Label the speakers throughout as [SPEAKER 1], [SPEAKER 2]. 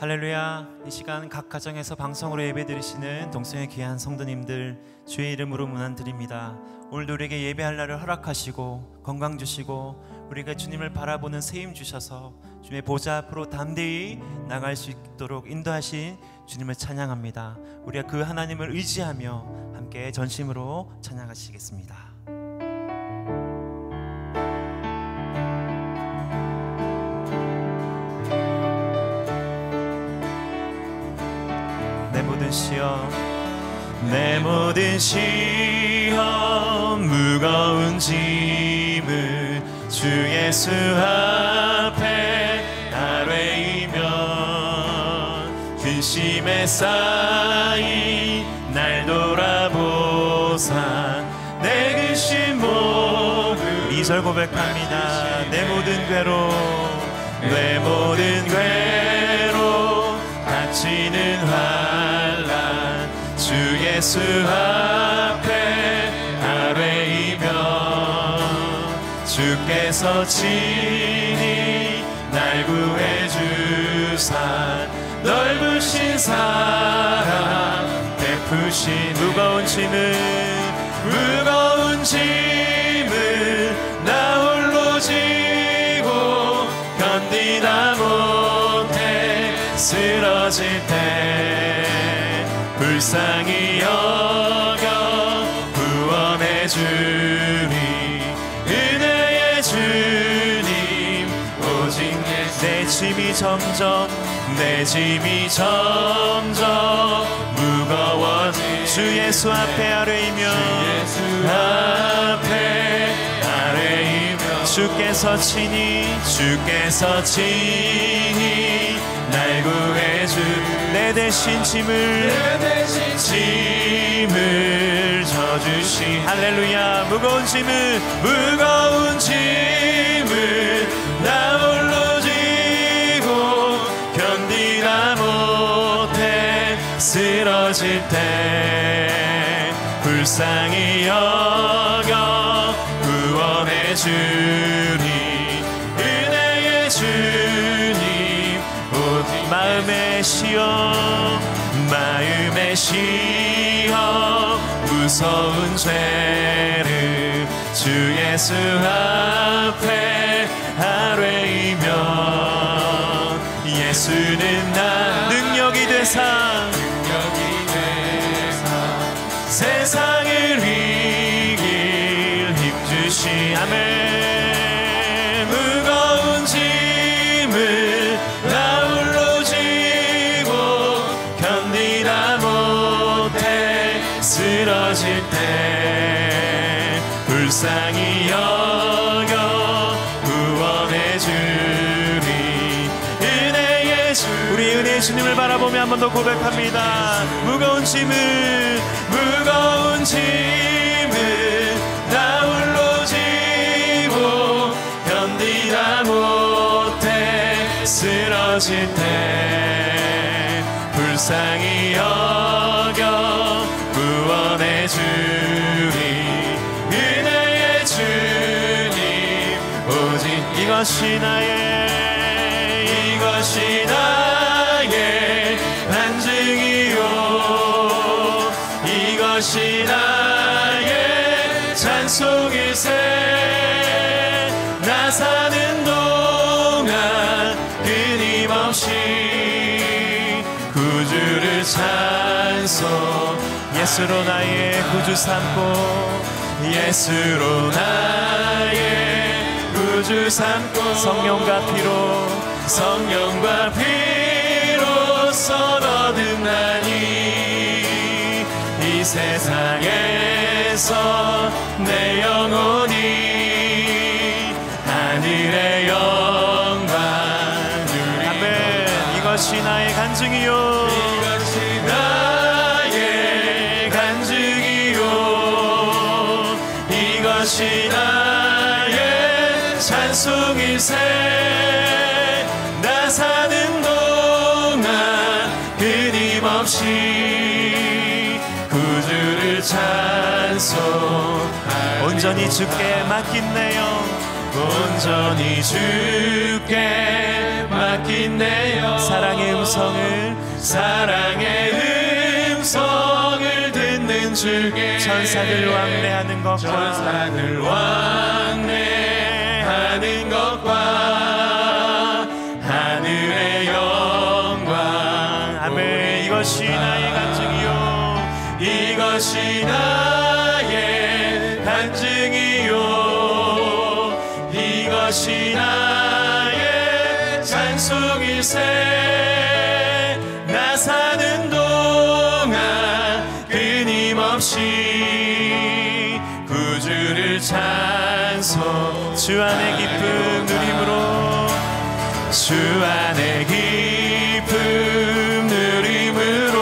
[SPEAKER 1] 할렐루야. 이 시간 각 가정에서 방송으로 예배드리시는 동성의 귀한 성도님들 주의 이름으로 문안드립니다. 오늘도 우리에게 예배할 날을 허락하시고 건강 주시고 우리가 주님을 바라보는 세임 주셔서 주님의 보좌 앞으로 담대히 나갈 수 있도록 인도하신 주님을 찬양합니다. 우리가 그 하나님을 의지하며 함께 전심으로 찬양하시겠습니다. 내 모든 시험 무거운 짐을 주 예수 앞에 아뢰이면 근심에 쌓인 날 돌아보사 내 근심 모두 2절 고백합니다. 내 모든 괴로 닥치는 환난 주 예수 앞에 아뢰이면 주께서 친히 날 구해 주사 넓으신 사랑 베푸신 무거운 짐을 나 홀로 지고 견디다 못해 쓰러질 때 불쌍히 여겨 구원해 주리 은혜의 주님 오직 내 짐이 점점 무거워지 주 예수 앞에 아뢰이면 주께서 친히 날 구해 주 내 대신 짐을 져주시 할렐루야. 무거운 짐을 나 홀로 지고 견디다 못해 쓰러질 때 불쌍히 여겨 구원해 주리 은혜의 주님 오직 마음의 시험 무서운 죄를 주 예수 앞에 아뢰이면 예수는 나 능력이 되사 세상을 이길 힘 주시 아멘. 무거운 짐을 나 홀로 지고 견디다 못해 쓰러질 때 불쌍히 여겨 구원해 주리 은혜의 주 우리 은혜의 주님을 바라보며 한 번 더 고백합니다. 무거운 짐을 나 홀로 지고 견디다 못해 쓰러질 때 불쌍히 여겨 구원해 주리 은혜의 주님 오직 이것이 나의 반증이요 이것이 나의 찬송일세 나 사는 동안 끊임없이 구주를 찬송 예수로 나의 구주 삼고 성령과 피로써 얻음나니 이 세상에서 내 영혼이 하늘의 영광 누리며 아멘. 이것이 나의 간증이요 이것이 나의 찬송일세 나 사는 동안 끊임없이 구주를 찬송하리 온전히 주께 맡긴 내 영 온전히 주께 맡긴 내 영 사랑의 음성을 듣는 주께 천사들 왕래하는 것과 하늘의 영광 아멘. 이것이 나의 간증이요 이것이 나의 간증이요 이것이 나의 찬송일세 나 사는 동안 끊임없이 구주를 찬송 주 안의 기쁨 누림으로 주 안의 기쁨 누림으로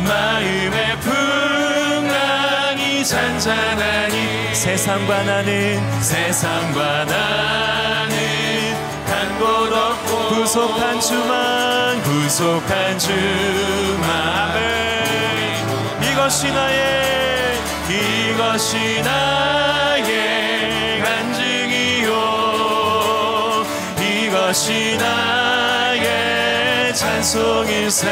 [SPEAKER 1] 마음의 풍랑이 잔잔하니 세상과 나는 간 곳 없고 구속한 주만 아멘. 이것이 나의 간증이요 이것이 나의 찬송일세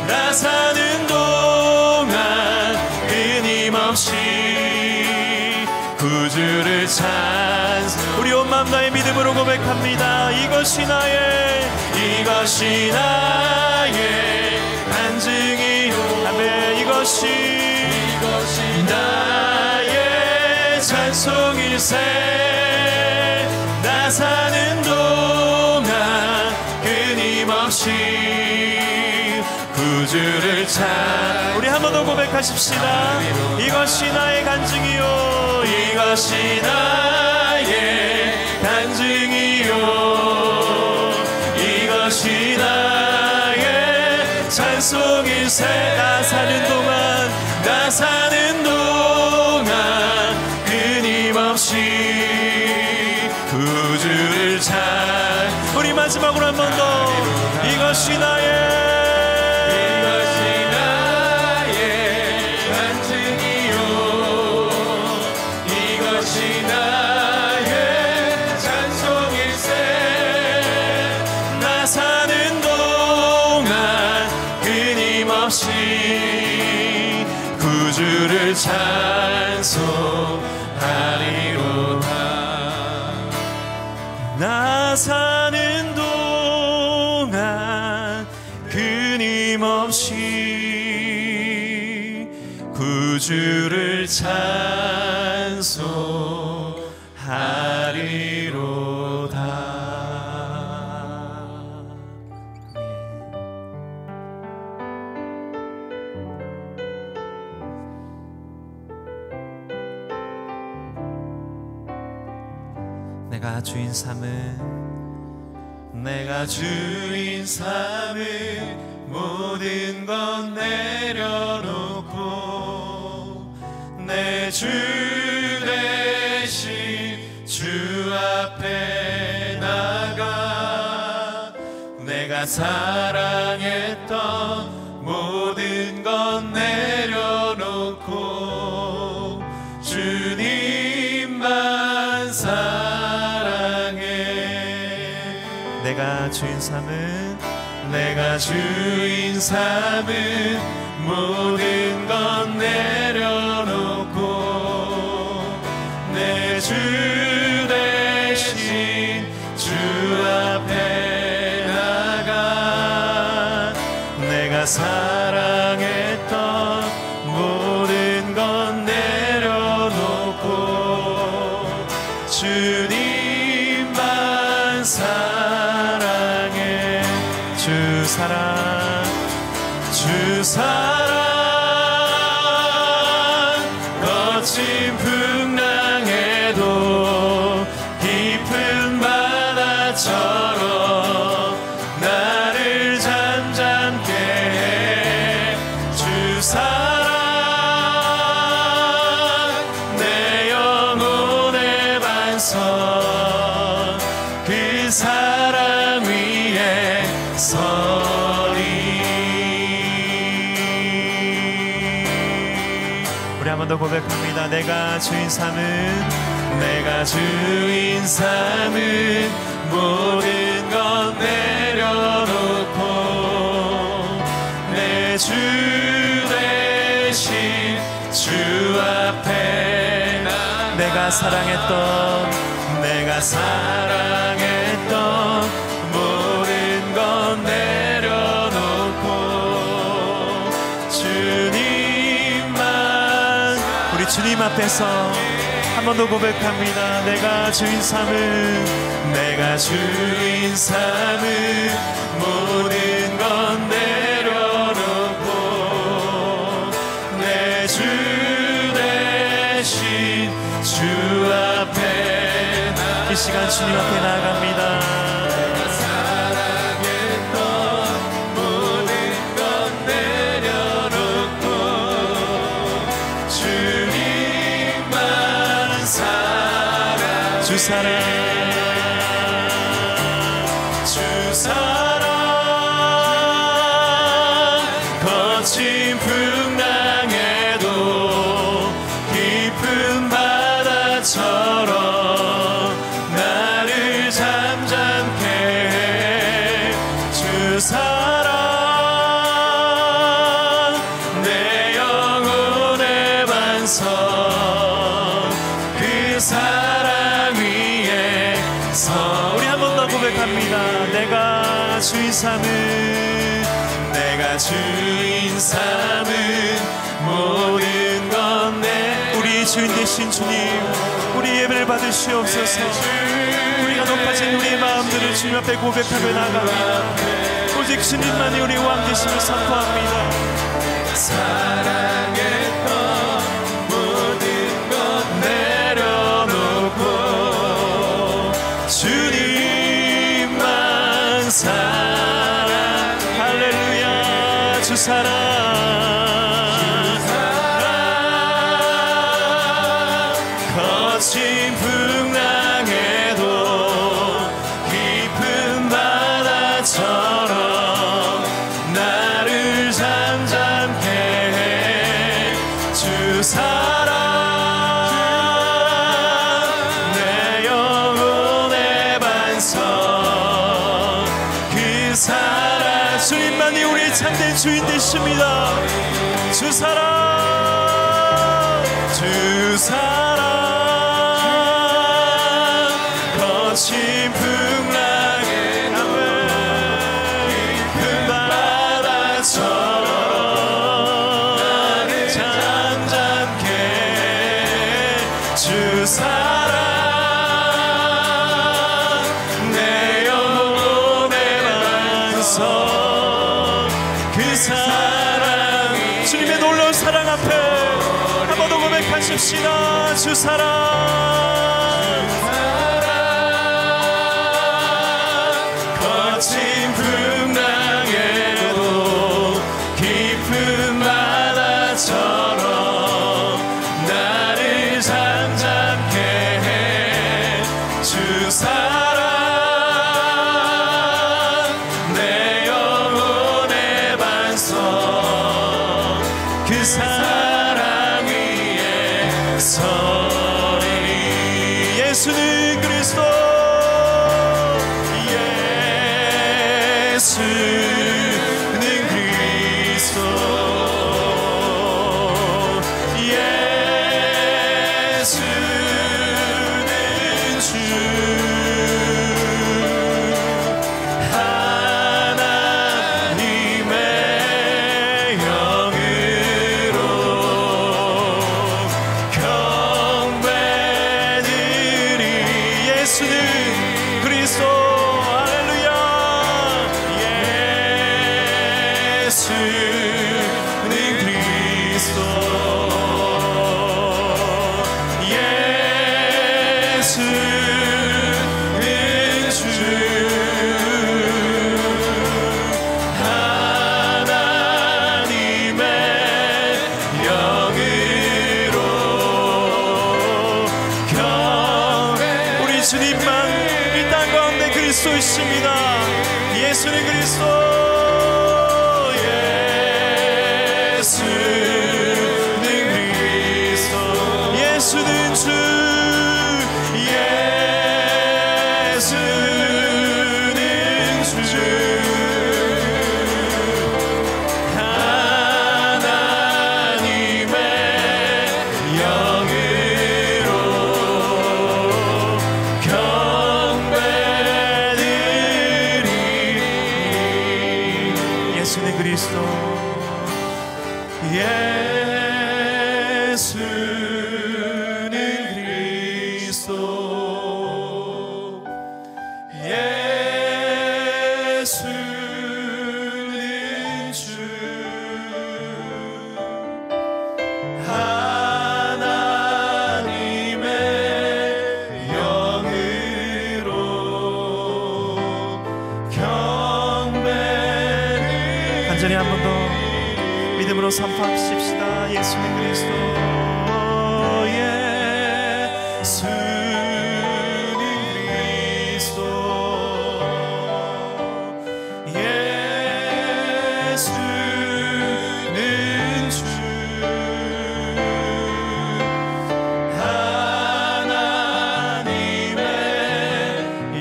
[SPEAKER 1] 나 사는 동안 끊임없이 구주를 찬송 우리 온 마음 나의 믿음으로 고백합니다. 이것이 나의 간증이요 아멘. 이것이 나의 찬송일세 나 사는 동안 끊임없이 구주를 찬 우리 한 번 더 고백하십시다. 이것이 나의 간증이요 이것이 나의 간증이요 이것이 나의 찬송일세 나 사는 동안 끊임없이 구주를 찬 우리 마지막으로 한 번 더 이것이 나의 간증이요 이것이 나의 찬송일세 나 사는 동안 끊임없이 구주를 찬송하리로다 나 사는 동안 끊임없이 구주를 찬송하리로다. 내가 주인 삼은 모든 것 내려놓고 내 주 대신 주 앞에 나가 내가 사랑했던 모든 것 내려놓고 주님만 사랑해 내가 주인 삼은 모든 것 내려놓고 내 주 대신 주 앞에 나가 내가 사랑했던 모든 것 내려놓고 주님만 사랑해 주 사랑 거친 풍랑에도 깊은 바다처럼 나를 잠잠케 해 주 사랑 내 영혼의 반석 그 사랑 위에 서리 우리 한 번 더 고백합니다. 내가 주인 삼은, 내가 주인 삼은 모든 건 내려놓고 내 주 대신 주 앞에 내가 사랑했던 모든 건 내려놓고 주님만, 우리 주님 앞에서 한 번 더 고백합니다. 내가 주인 삼은, 내가 주인 삼은 모든 건 내려놓고 내 주 대신 주 앞에 이 시간 주님 앞에 나아갑니다. 내가 사랑했던 모든 건 내려놓고 주님만 사랑, 주 사랑, 주 사랑, 거친 풍랑에도 깊은 바다처럼 나를 잠잠케 해. 주 사랑, 내 영혼의 반석, 그 사랑 위에 서. 우리 한 번 더 고백합니다. 내가 주인 삼은, 내가 주인 삼은 모든 건 내, 우리 주인 되신 주님, 우리 예배를 받으시옵소서. 우리가 높아진 우리의 마음들을 주님 앞에 고백하며 나갑니다. 오직 주님만이 우리 왕 되심을 선포합니다. 사랑했던 모든 것 내려놓고 주님만 사랑, 할렐루야. 주 사랑, 거친 풍랑에도 깊은 바다처럼 나를 잠잠케 해. 주 사랑, 내 영혼의 반석, 그 사랑. 주님만이 우리의 참된 주인 되십니다. 주 사랑, 주 사랑, 거친 풍랑에 깊은 바다처럼 나를 잠잠케 해. 주 사랑, 내 영혼의 반석, 그 사랑. 주님의 놀라운 사랑 앞에 한 번 더 고백하십시다. 주 사랑, 거친 풍랑에도 깊은 바다처럼 나를 잠잠케 해. 주 사랑, 내 영혼의 반석, 그 사랑 위에 서리. 예수는 그리스도, 예수는 그리스도, 예수는 주, 하나님의 영으로 경배드리. 예수는 그리스도, 할렐루야. 예수는 그리스도, 예수는 주, 하나님의 영으로 경배. 우리 주님만 이 땅 가운데 그리스도이십니다. 예수는 그리스도, 예수는 그리스도, 예수는 그리스도 예수는 그리스도 예수는 주 하나님의 영으로 경배를 간절히 한 번 더 믿음으로 선포하십시다. 예수는 그리스도 예수는 그리스도 예수는 주 하나님의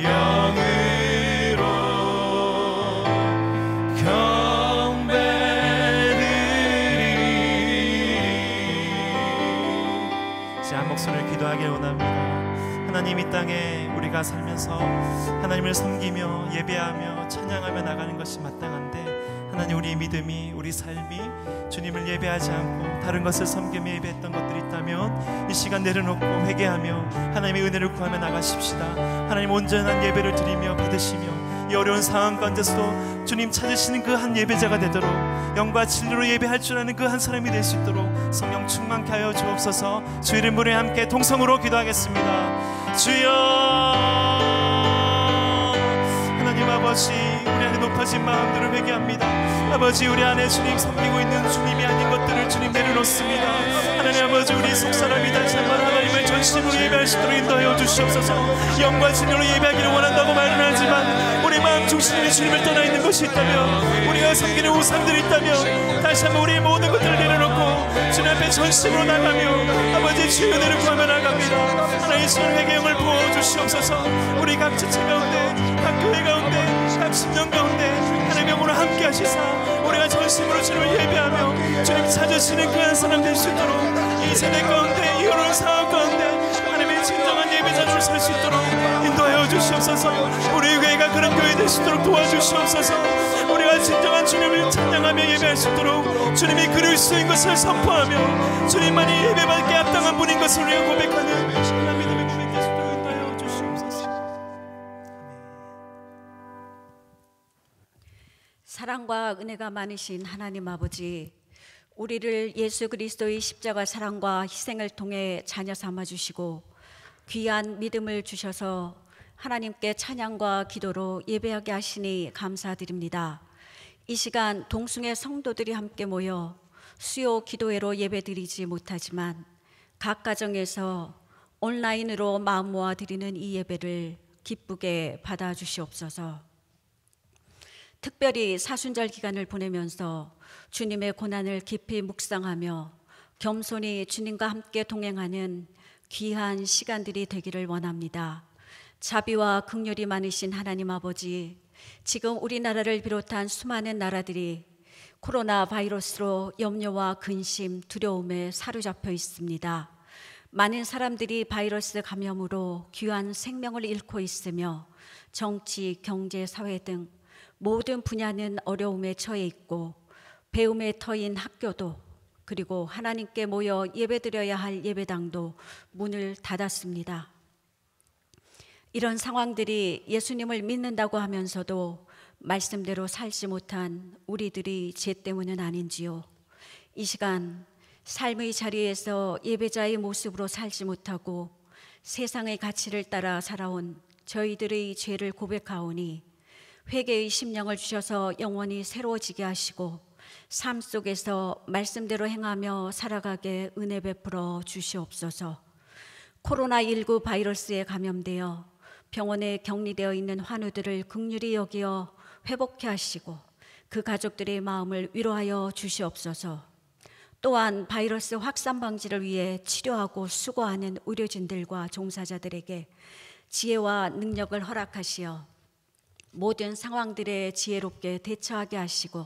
[SPEAKER 1] 영으로 한 목소리를 기도하길 원합니다. 하나님, 이 땅에 우리가 살면서 하나님을 섬기며 예배하며 찬양하며 나가는 것이 마땅한데, 하나님, 우리의 믿음이, 우리 삶이 주님을 예배하지 않고 다른 것을 섬기며 예배했던 것들이 있다면 이 시간 내려놓고 회개하며 하나님의 은혜를 구하며 나가십시다. 하나님, 온전한 예배를 드리며 받으시며 이 어려운 상황 가운데서도 주님 찾으시는 그 한 예배자가 되도록, 영과 진리로 예배할 줄 아는 그 한 사람이 될 수 있도록 성령 충만케 하여 주옵소서. 주 이름으로 함께 통성으로 기도하겠습니다. 주여, 하나님 아버지, 우리 안에 높아진 마음들을 회개합니다. 아버지, 우리 안에 주님 섬기고 있는 주님이 아닌 것들을 주님 내려놓습니다. 하나님 아버지, 우리 속사람이 다시 한번 하나님을 전심으로 예배할 수 있도록 인도하여 주시옵소서. 영과 진리로 예배하기를 원한다고 말은 하지만 우리 마음 중심이 주님을 떠나 있는 것이 있다면, 우리가 섬기는 우상들이 있다면 다시 한번 우리의 모든 것들을 내려놓고 주님 앞에 전심으로 나가며 아버지 주의 은혜를 구하며 나갑니다. 하나님, 이 시간 회개의 영을 부어주시옵소서. 우리 각 지체 가운데, 각 교회 가운데, 각 심령 가운데 하나님의 영으로 함께 하시사 우리가 전심으로 주님을 예배하며 주님 찾으시는 그 한 사람 될 수 있도록, 이 세대 가운데, 이 어려운 상황 가운데 하나님의 진정한 예배자를 살 수 있도록 인도하여 주시옵소서. 우리 교회가 그런 교회 될 수 있도록 도와주시옵소서. 우리가 진정한 주님을 찬양하며 예배할 수 있도록 주님이 그리스도인 것을 선포하며 주님만이 예배받게 합당한 분인 것을 우리가 고백하는 신랑 믿음의 고백 될 수 있도록 인도하여 주시옵소서.
[SPEAKER 2] 사랑과 은혜가 많으신 하나님 아버지, 우리를 예수 그리스도의 십자가 사랑과 희생을 통해 자녀 삼아주시고 귀한 믿음을 주셔서 하나님께 찬양과 기도로 예배하게 하시니 감사드립니다. 이 시간 동숭의 성도들이 함께 모여 수요 기도회로 예배드리지 못하지만 각 가정에서 온라인으로 마음 모아 드리는 이 예배를 기쁘게 받아주시옵소서. 특별히 사순절 기간을 보내면서 주님의 고난을 깊이 묵상하며 겸손히 주님과 함께 동행하는 귀한 시간들이 되기를 원합니다. 자비와 긍휼이 많으신 하나님 아버지, 지금 우리나라를 비롯한 수많은 나라들이 코로나 바이러스로 염려와 근심, 두려움에 사로잡혀 있습니다. 많은 사람들이 바이러스 감염으로 귀한 생명을 잃고 있으며 정치, 경제, 사회 등 모든 분야는 어려움에 처해 있고 배움의 터인 학교도, 그리고 하나님께 모여 예배드려야 할 예배당도 문을 닫았습니다. 이런 상황들이 예수님을 믿는다고 하면서도 말씀대로 살지 못한 우리들이 죄 때문은 아닌지요. 이 시간 삶의 자리에서 예배자의 모습으로 살지 못하고 세상의 가치를 따라 살아온 저희들의 죄를 고백하오니 회개의 심령을 주셔서 영원히 새로워지게 하시고 삶 속에서 말씀대로 행하며 살아가게 은혜 베풀어 주시옵소서. 코로나19 바이러스에 감염되어 병원에 격리되어 있는 환우들을 긍휼히 여기어 회복케 하시고 그 가족들의 마음을 위로하여 주시옵소서. 또한 바이러스 확산 방지를 위해 치료하고 수고하는 의료진들과 종사자들에게 지혜와 능력을 허락하시어 모든 상황들에 지혜롭게 대처하게 하시고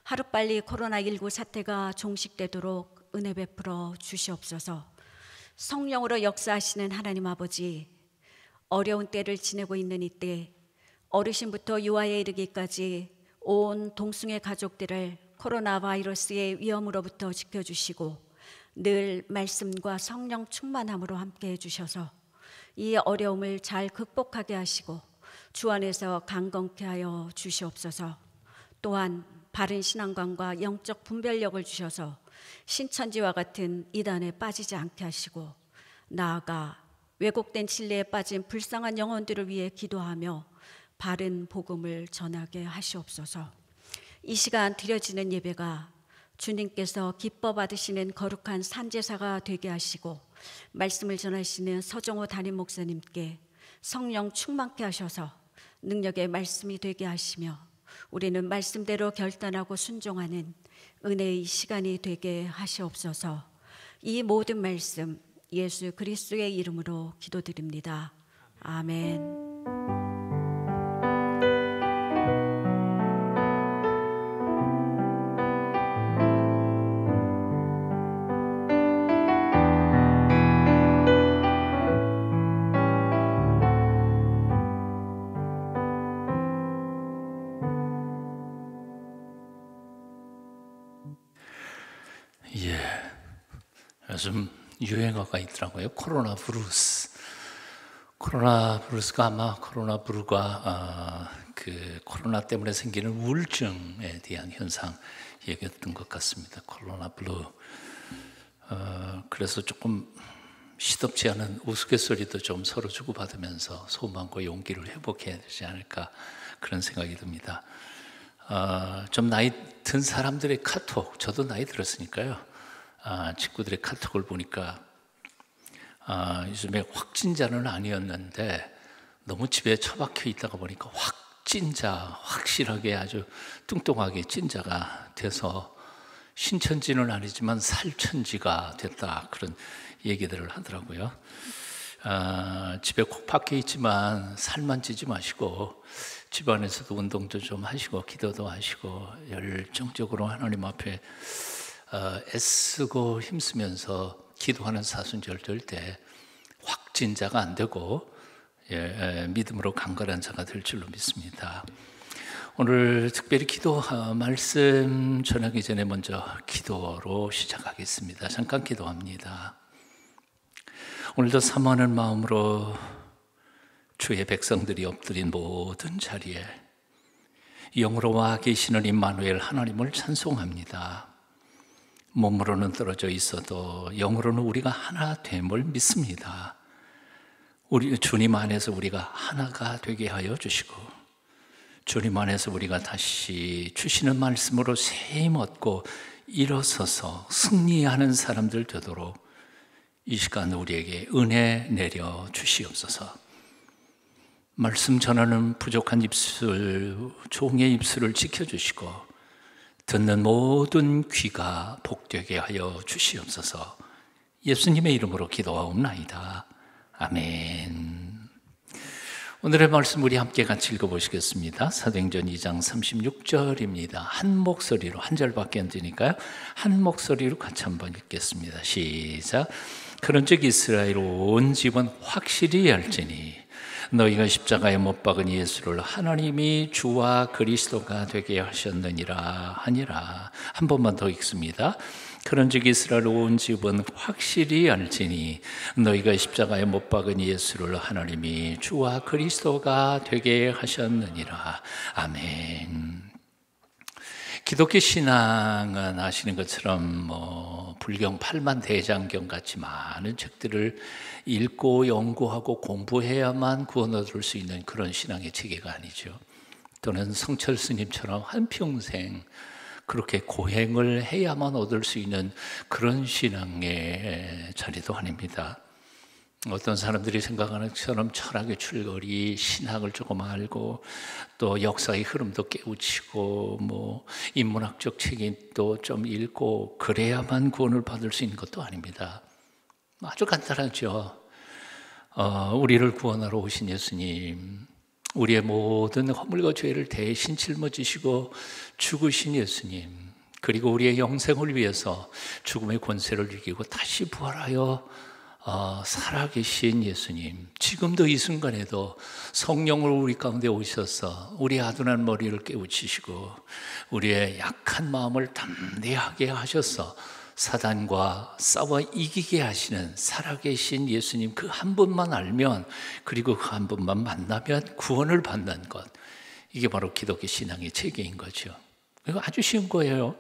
[SPEAKER 2] 하루빨리 코로나19 사태가 종식되도록 은혜 베풀어 주시옵소서. 성령으로 역사하시는 하나님 아버지, 어려운 때를 지내고 있는 이때 어르신부터 유아에 이르기까지 온 동숭의 가족들을 코로나 바이러스의 위험으로부터 지켜주시고 늘 말씀과 성령 충만함으로 함께해 주셔서 이 어려움을 잘 극복하게 하시고 주 안에서 강건케 하여 주시옵소서. 또한 바른 신앙관과 영적 분별력을 주셔서 신천지와 같은 이단에 빠지지 않게 하시고 나아가 왜곡된 진리에 빠진 불쌍한 영혼들을 위해 기도하며 바른 복음을 전하게 하시옵소서. 이 시간 드려지는 예배가 주님께서 기뻐 받으시는 거룩한 산제사가 되게 하시고 말씀을 전하시는 서정호 담임 목사님께 성령 충만케 하셔서 능력의 말씀이 되게 하시며 우리는 말씀대로 결단하고 순종하는 은혜의 시간이 되게 하시옵소서. 이 모든 말씀 예수 그리스도의 이름으로 기도드립니다. 아멘.
[SPEAKER 3] 요즘 유행어가 있더라고요. 코로나 브루스. 코로나 브루스가 아마 코로나 브루가 그 코로나 때문에 생기는 우울증에 대한 현상 얘기했던 것 같습니다. 코로나 블루. 그래서 조금 시덥지 않은 우스갯소리도 좀 서로 주고받으면서 소망과 용기를 회복해야 되지 않을까 그런 생각이 듭니다. 좀 나이 든 사람들의 카톡, 저도 나이 들었으니까요. 친구들의 카톡을 보니까 요즘에 확진자는 아니었는데 너무 집에 처박혀 있다가 보니까 확진자, 확실하게 아주 뚱뚱하게 찐자가 돼서 신천지는 아니지만 살천지가 됐다, 그런 얘기들을 하더라고요. 집에 콕 박혀 있지만 살만 찌지 마시고 집안에서도 운동도 좀 하시고 기도도 하시고 열정적으로 하나님 앞에 애쓰고 힘쓰면서 기도하는 사순절 될 때 확진자가 안 되고 믿음으로 강건한 자가 될 줄로 믿습니다. 오늘 특별히 기도 말씀 전하기 전에 먼저 기도로 시작하겠습니다. 잠깐 기도합니다. 오늘도 사모하는 마음으로 주의 백성들이 엎드린 모든 자리에 영으로 와 계시는 임마누엘 하나님을 찬송합니다. 몸으로는 떨어져 있어도 영으로는 우리가 하나 됨을 믿습니다. 우리 주님 안에서 우리가 하나가 되게 하여 주시고 주님 안에서 우리가 다시 주시는 말씀으로 새 힘 얻고 일어서서 승리하는 사람들 되도록 이 시간 우리에게 은혜 내려 주시옵소서. 말씀 전하는 부족한 입술, 종의 입술을 지켜주시고 듣는 모든 귀가 복되게 하여 주시옵소서. 예수님의 이름으로 기도하옵나이다. 아멘. 오늘의 말씀 우리 함께 같이 읽어보시겠습니다. 사도행전 2장 36절입니다. 한 목소리로, 한 절밖에 안 되니까요. 한 목소리로 같이 한번 읽겠습니다. 시작. 그런즉 이스라엘 온 집은 확실히 알지니 너희가 십자가에 못 박은 예수를 하나님이 주와 그리스도가 되게 하셨느니라 하니라. 한 번만 더 읽습니다. 그런즉 이스라엘 온 집은 확실히 알지니 너희가 십자가에 못 박은 예수를 하나님이 주와 그리스도가 되게 하셨느니라. 아멘. 기독교 신앙은 아시는 것처럼 불경 8만 대장경 같이 많은 책들을 읽고 연구하고 공부해야만 구원 얻을 수 있는 그런 신앙의 체계가 아니죠. 또는 성철 스님처럼 한평생 그렇게 고행을 해야만 얻을 수 있는 그런 신앙의 자리도 아닙니다. 어떤 사람들이 생각하는 것처럼 철학의 줄거리, 신학을 조금 알고 또 역사의 흐름도 깨우치고 인문학적 책도 좀 읽고 그래야만 구원을 받을 수 있는 것도 아닙니다. 아주 간단하죠. 우리를 구원하러 오신 예수님, 우리의 모든 허물과 죄를 대신 짊어지시고 죽으신 예수님, 그리고 우리의 영생을 위해서 죽음의 권세를 이기고 다시 부활하여 살아계신 예수님, 지금도 이 순간에도 성령으로 우리 가운데 오셔서 우리 아둔한 머리를 깨우치시고 우리의 약한 마음을 담대하게 하셔서 사단과 싸워 이기게 하시는 살아계신 예수님, 그 한 분만 알면, 그리고 그 한 분만 만나면 구원을 받는 것, 이게 바로 기독교 신앙의 체계인 거죠. 이거 아주 쉬운 거예요.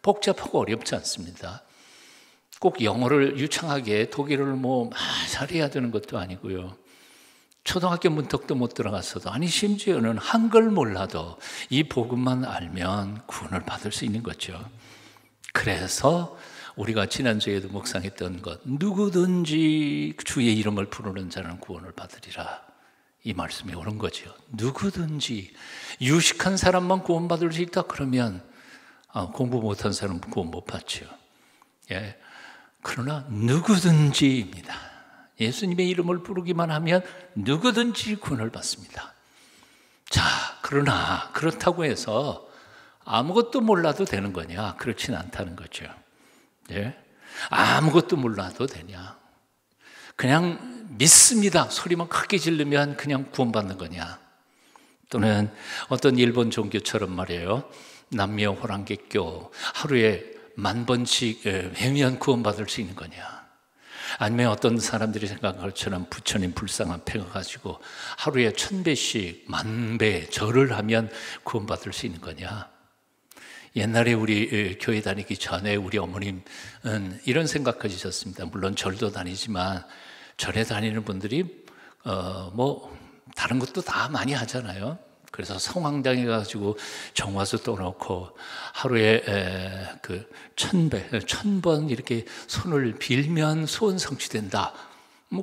[SPEAKER 3] 복잡하고 어렵지 않습니다. 꼭 영어를 유창하게 독일어를 잘해야 되는 것도 아니고요. 초등학교 문턱도 못 들어갔어도, 아니 심지어는 한글 몰라도 이 복음만 알면 구원을 받을 수 있는 거죠. 그래서 우리가 지난주에도 묵상했던 것, 누구든지 주의 이름을 부르는 자는 구원을 받으리라, 이 말씀이 옳은 거죠. 누구든지. 유식한 사람만 구원받을 수 있다 그러면 공부 못한 사람은 구원 못 받죠. 예. 그러나 누구든지입니다. 예수님의 이름을 부르기만 하면 누구든지 구원을 받습니다. 자, 그러나 그렇다고 해서 아무것도 몰라도 되는 거냐? 그렇진 않다는 거죠. 예? 아무것도 몰라도 되냐? 그냥 믿습니다 소리만 크게 지르면 그냥 구원받는 거냐? 또는 어떤 일본 종교처럼 말이에요, 남미어 호랑객교 하루에 10,000번씩 회면 구원받을 수 있는 거냐? 아니면 어떤 사람들이 생각한 것처럼 부처님 불상 앞에 가가지고 하루에 1000배씩 10,000배 절을 하면 구원받을 수 있는 거냐? 옛날에 우리 교회 다니기 전에 우리 어머님은 이런 생각 가지셨습니다. 물론 절도 다니지만 절에 다니는 분들이 다른 것도 다 많이 하잖아요. 그래서 성황당에 가지고 정화수 떠놓고 하루에 1000번 이렇게 손을 빌면 소원 성취된다.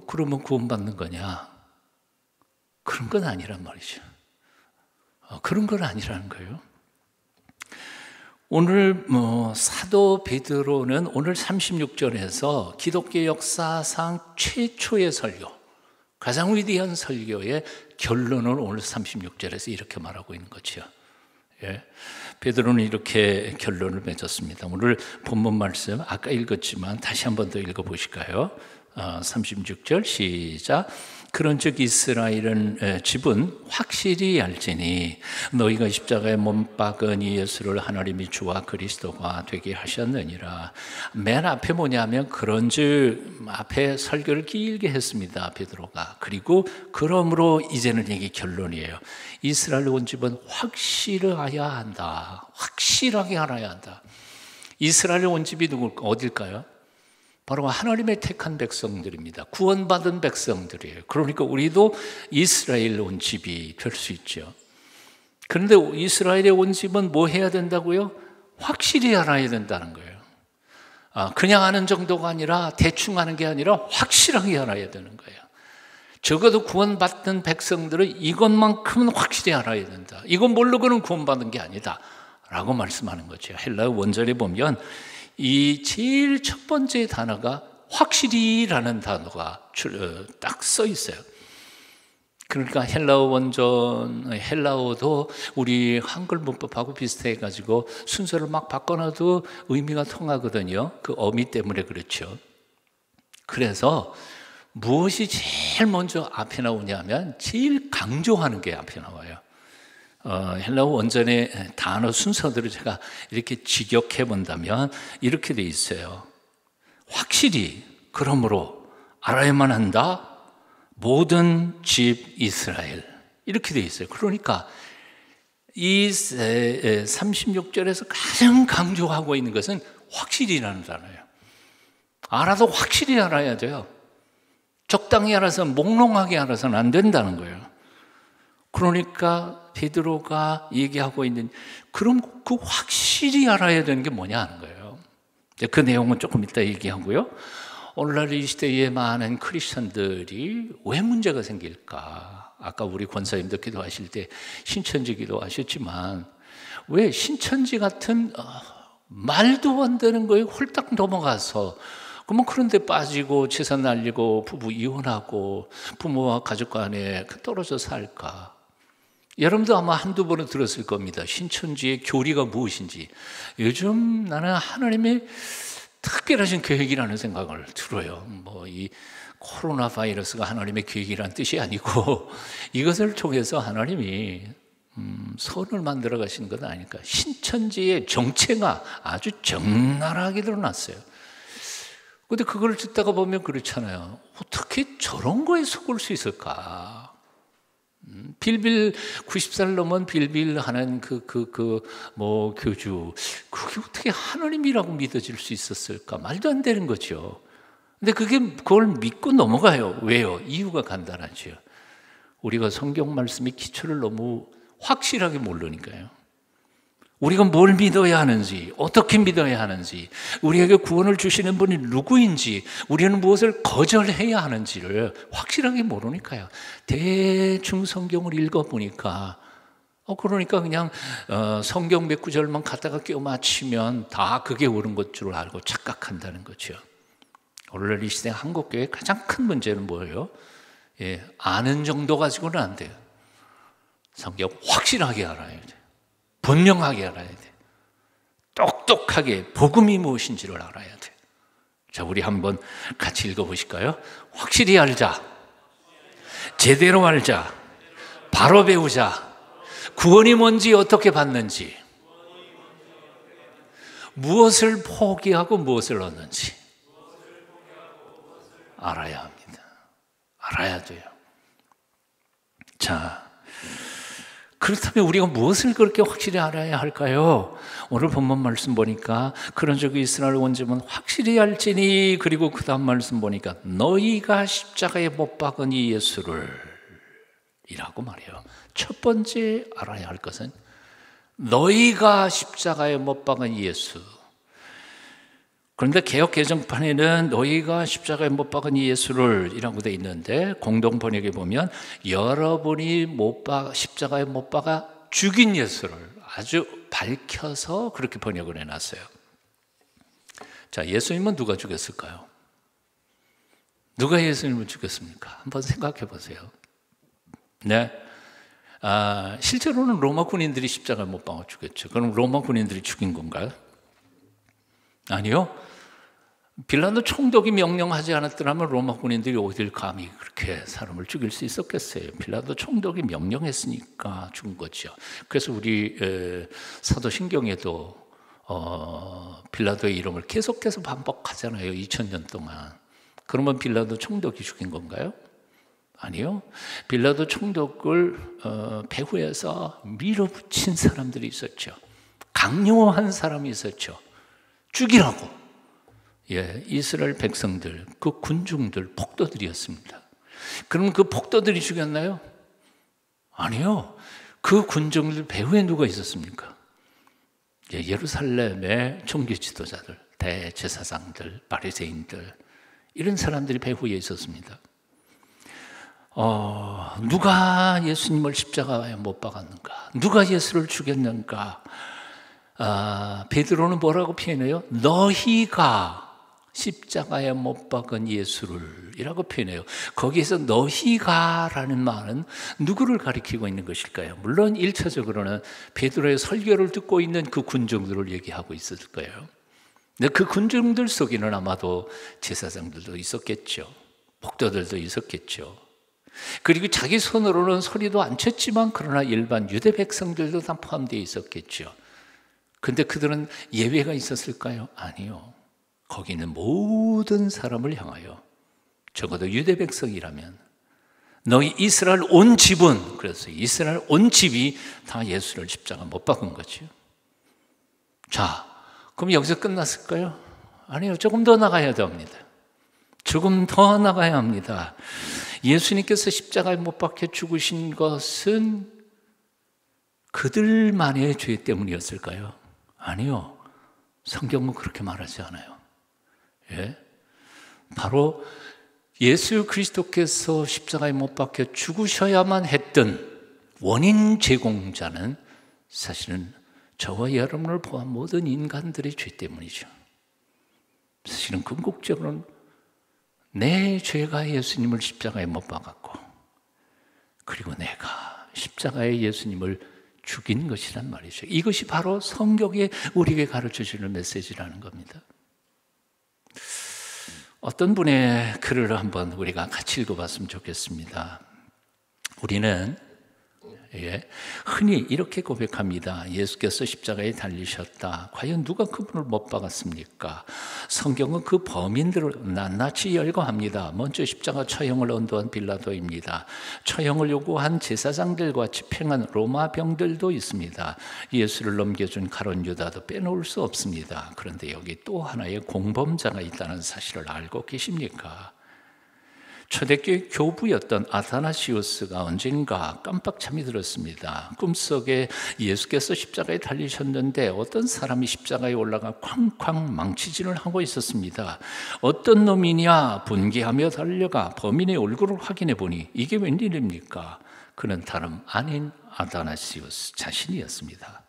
[SPEAKER 3] 그러면 구원받는 거냐? 그런 건 아니란 말이죠. 그런 건 아니라는 거예요. 오늘 사도 베드로는 오늘 36절에서 기독교 역사상 최초의 설교, 가장 위대한 설교의 결론을 오늘 36절에서 이렇게 말하고 있는 거죠. 예. 베드로는 이렇게 결론을 맺었습니다. 오늘 본문 말씀 아까 읽었지만 다시 한 번 더 읽어보실까요? 36절 시작. 그런즉 이스라엘은 집은 확실히 알지니 너희가 십자가에 못 박은 이 예수를 하나님이 주와 그리스도가 되게 하셨느니라. 맨 앞에 뭐냐면 그런즉 앞에 설교를 길게 했습니다, 베드로가. 그리고 그러므로 이제는 이게 결론이에요. 이스라엘 온 집은 확실해야 한다. 확실하게 알아야 한다. 이스라엘 온 집이 어딜까요? 바로 하나님의 택한 백성들입니다. 구원받은 백성들이에요. 그러니까 우리도 이스라엘 온 집이 될 수 있죠. 그런데 이스라엘에 온 집은 뭐 해야 된다고요? 확실히 알아야 된다는 거예요. 그냥 아는 정도가 아니라 대충 아는 게 아니라 확실하게 알아야 되는 거예요. 적어도 구원받는 백성들은 이것만큼은 확실히 알아야 된다. 이건 모르고는 구원받은 게 아니다 라고 말씀하는 거죠. 헬라어 원절에 보면 이 제일 첫 번째 단어가 확실히라는 단어가 딱 써 있어요. 그러니까 헬라어 원전, 헬라어도 우리 한글 문법하고 비슷해가지고 순서를 막 바꿔놔도 의미가 통하거든요. 그 어미 때문에 그렇죠. 그래서 무엇이 제일 먼저 앞에 나오냐면 제일 강조하는 게 앞에 나와요. 헬라어 원전의 단어 순서들을 제가 이렇게 직역해 본다면 이렇게 돼 있어요. 확실히 그러므로 알아야만 한다. 모든 집 이스라엘, 이렇게 돼 있어요. 그러니까 이 36절에서 가장 강조하고 있는 것은 확실히라는 단어예요. 알아도 확실히 알아야 돼요. 적당히 알아서 몽롱하게 알아서는 안 된다는 거예요. 그러니까 베드로가 얘기하고 있는, 그럼 그 확실히 알아야 되는 게 뭐냐 하는 거예요. 그 내용은 조금 이따 얘기하고요. 오늘날 이 시대에 많은 크리스천들이 왜 문제가 생길까? 아까 우리 권사님도 기도하실 때 신천지 기도하셨지만 왜 신천지 같은 말도 안 되는 거에 홀딱 넘어가서 그러면 그런 데 빠지고 재산 날리고 부부 이혼하고 부모와 가족 간에 떨어져 살까? 여러분도 아마 한두 번은 들었을 겁니다. 신천지의 교리가 무엇인지. 요즘 나는 하나님의 특별하신 계획이라는 생각을 들어요. 이 코로나 바이러스가 하나님의 계획이란 뜻이 아니고 이것을 통해서 하나님이 선을 만들어 가시는 건 아닐까. 신천지의 정체가 아주 적나라하게 드러났어요. 근데 그걸 듣다가 보면 그렇잖아요. 어떻게 저런 거에 속을 수 있을까? 빌빌 90살 넘은 빌빌 하는 뭐 교주, 그게 어떻게 하나님이라고 믿어질 수 있었을까? 말도 안 되는 거죠. 근데 그걸 믿고 넘어가요. 왜요? 이유가 간단하죠. 우리가 성경 말씀의 기초를 너무 확실하게 모르니까요. 우리가 뭘 믿어야 하는지, 어떻게 믿어야 하는지, 우리에게 구원을 주시는 분이 누구인지, 우리는 무엇을 거절해야 하는지를 확실하게 모르니까요. 대충 성경을 읽어보니까 그러니까 그냥 성경 몇 구절만 갖다가 끼워 맞추면 다 그게 옳은 것 줄 알고 착각한다는 거죠. 오늘날 이 시대 한국교회의 가장 큰 문제는 뭐예요? 아는 정도 가지고는 안 돼요. 성경 확실하게 알아야 돼. 분명하게 알아야 돼. 똑똑하게 복음이 무엇인지를 알아야 돼. 자, 우리 한번 같이 읽어보실까요? 확실히 알자. 제대로 알자. 바로 배우자. 구원이 뭔지 어떻게 받는지. 무엇을 포기하고 무엇을 얻는지 알아야 합니다. 알아야 돼요. 자, 그렇다면 우리가 무엇을 그렇게 확실히 알아야 할까요? 오늘 본문 말씀 보니까 그런 적이 이스라엘 원제는 확실히 알지니, 그리고 그 다음 말씀 보니까 너희가 십자가에 못 박은 이 예수를 이라고 말해요. 첫 번째 알아야 할 것은 너희가 십자가에 못 박은 이 예수. 그런데 개역 개정판에는 너희가 십자가에 못 박은 이 예수를 이라고 돼 있는데, 공동 번역에 보면 여러분이 십자가에 못 박아 죽인 예수를 아주 밝혀서 그렇게 번역을 해놨어요. 자, 예수님은 누가 죽였을까요? 누가 예수님을 죽였습니까? 한번 생각해 보세요. 네, 실제로는 로마 군인들이 십자가에 못 박아 죽였죠. 그럼 로마 군인들이 죽인 건가요? 아니요. 빌라도 총독이 명령하지 않았더라면 로마 군인들이 어딜 감히 그렇게 사람을 죽일 수 있었겠어요. 빌라도 총독이 명령했으니까 죽은 거죠. 그래서 우리 사도신경에도 빌라도의 이름을 계속해서 반복하잖아요. 2000년 동안. 그러면 빌라도 총독이 죽인 건가요? 아니요. 빌라도 총독을 배후에서 밀어붙인 사람들이 있었죠. 강요한 사람이 있었죠. 죽이라고. 이스라엘 백성들, 그 군중들, 폭도들이었습니다. 그럼 그 폭도들이 죽였나요? 아니요. 그 군중들 배후에 누가 있었습니까? 예루살렘의 종교 지도자들, 대제사장들, 바리새인들, 이런 사람들이 배후에 있었습니다. 누가 예수님을 십자가에 못 박았는가? 누가 예수를 죽였는가? 베드로는 뭐라고 표현해요? 너희가 십자가에 못 박은 예수를 이라고 표현해요. 거기에서 너희가라는 말은 누구를 가리키고 있는 것일까요? 물론 1차적으로는 베드로의 설교를 듣고 있는 그 군중들을 얘기하고 있을 거예요. 근데 그 군중들 속에는 아마도 제사장들도 있었겠죠. 폭도들도 있었겠죠. 그리고 자기 손으로는 소리도 안 쳤지만 그러나 일반 유대 백성들도 다 포함되어 있었겠죠. 근데 그들은 예외가 있었을까요? 아니요. 거기는 모든 사람을 향하여, 적어도 유대 백성이라면 너희 이스라엘 온 집은, 그래서 이스라엘 온 집이 다 예수를 십자가 못 박은 거죠. 자, 그럼 여기서 끝났을까요? 아니요. 조금 더 나가야 됩니다. 조금 더 나가야 합니다. 예수님께서 십자가에 못 박혀 죽으신 것은 그들만의 죄 때문이었을까요? 아니요. 성경은 그렇게 말하지 않아요. 바로 예수 그리스도께서 십자가에 못 박혀 죽으셔야만 했던 원인 제공자는 사실은 저와 여러분을 포함한 모든 인간들의 죄 때문이죠. 사실은 궁극적으로는 내 죄가 예수님을 십자가에 못 박았고, 그리고 내가 십자가에 예수님을 죽인 것이란 말이죠. 이것이 바로 성경에 우리에게 가르쳐 주는 메시지라는 겁니다. 어떤 분의 글을 한번 우리가 같이 읽어봤으면 좋겠습니다. 우리는 흔히 이렇게 고백합니다. 예수께서 십자가에 달리셨다. 과연 누가 그분을 못 박았습니까? 성경은 그 범인들을 낱낱이 열거합니다. 먼저 십자가 처형을 언도한 빌라도입니다. 처형을 요구한 제사장들과 집행한 로마 병들도 있습니다. 예수를 넘겨준 가룟 유다도 빼놓을 수 없습니다. 그런데 여기 또 하나의 공범자가 있다는 사실을 알고 계십니까? 초대교회 교부였던 아타나시우스가 언젠가 깜빡잠이 들었습니다. 꿈속에 예수께서 십자가에 달리셨는데 어떤 사람이 십자가에 올라가 쾅쾅 망치질을 하고 있었습니다. 어떤 놈이냐 분개하며 달려가 범인의 얼굴을 확인해 보니 이게 웬일입니까? 그는 다름 아닌 아타나시우스 자신이었습니다.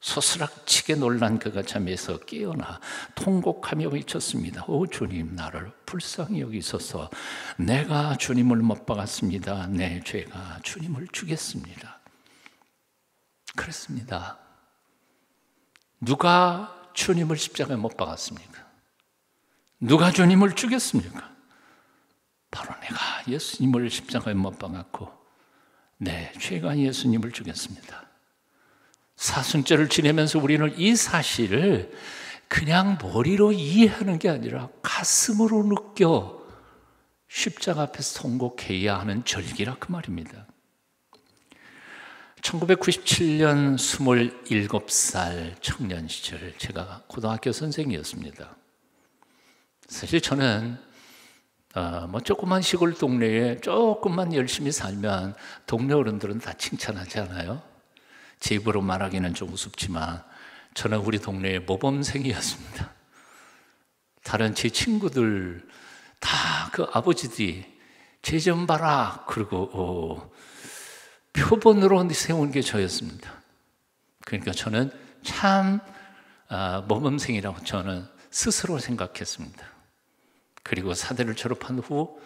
[SPEAKER 3] 소스락치게 놀란 그가 잠에서 깨어나 통곡하며 외쳤습니다. 오 주님, 나를 불쌍히 여기소서. 내가 주님을 못 박았습니다. 내 죄가 주님을 죽였습니다. 그렇습니다. 누가 주님을 십자가에 못 박았습니까? 누가 주님을 죽였습니까? 바로 내가 예수님을 십자가에 못 박았고 내 죄가 예수님을 죽였습니다. 사순절을 지내면서 우리는 이 사실을 그냥 머리로 이해하는 게 아니라 가슴으로 느껴 십자가 앞에서 통곡해야 하는 절기라 그 말입니다. 1997년 27살 청년 시절 제가 고등학교 선생이었습니다. 사실 저는 조그만 시골 동네에 조금만 열심히 살면 동네 어른들은 다 칭찬하지 않아요? 제 입으로 말하기는 좀 우습지만 저는 우리 동네의 모범생이었습니다. 다른 제 친구들 다 그 아버지들이 쟤 좀 봐라 그리고 표본으로 세운 게 저였습니다. 그러니까 저는 참 모범생이라고 저는 스스로 생각했습니다. 그리고 사대를 졸업한 후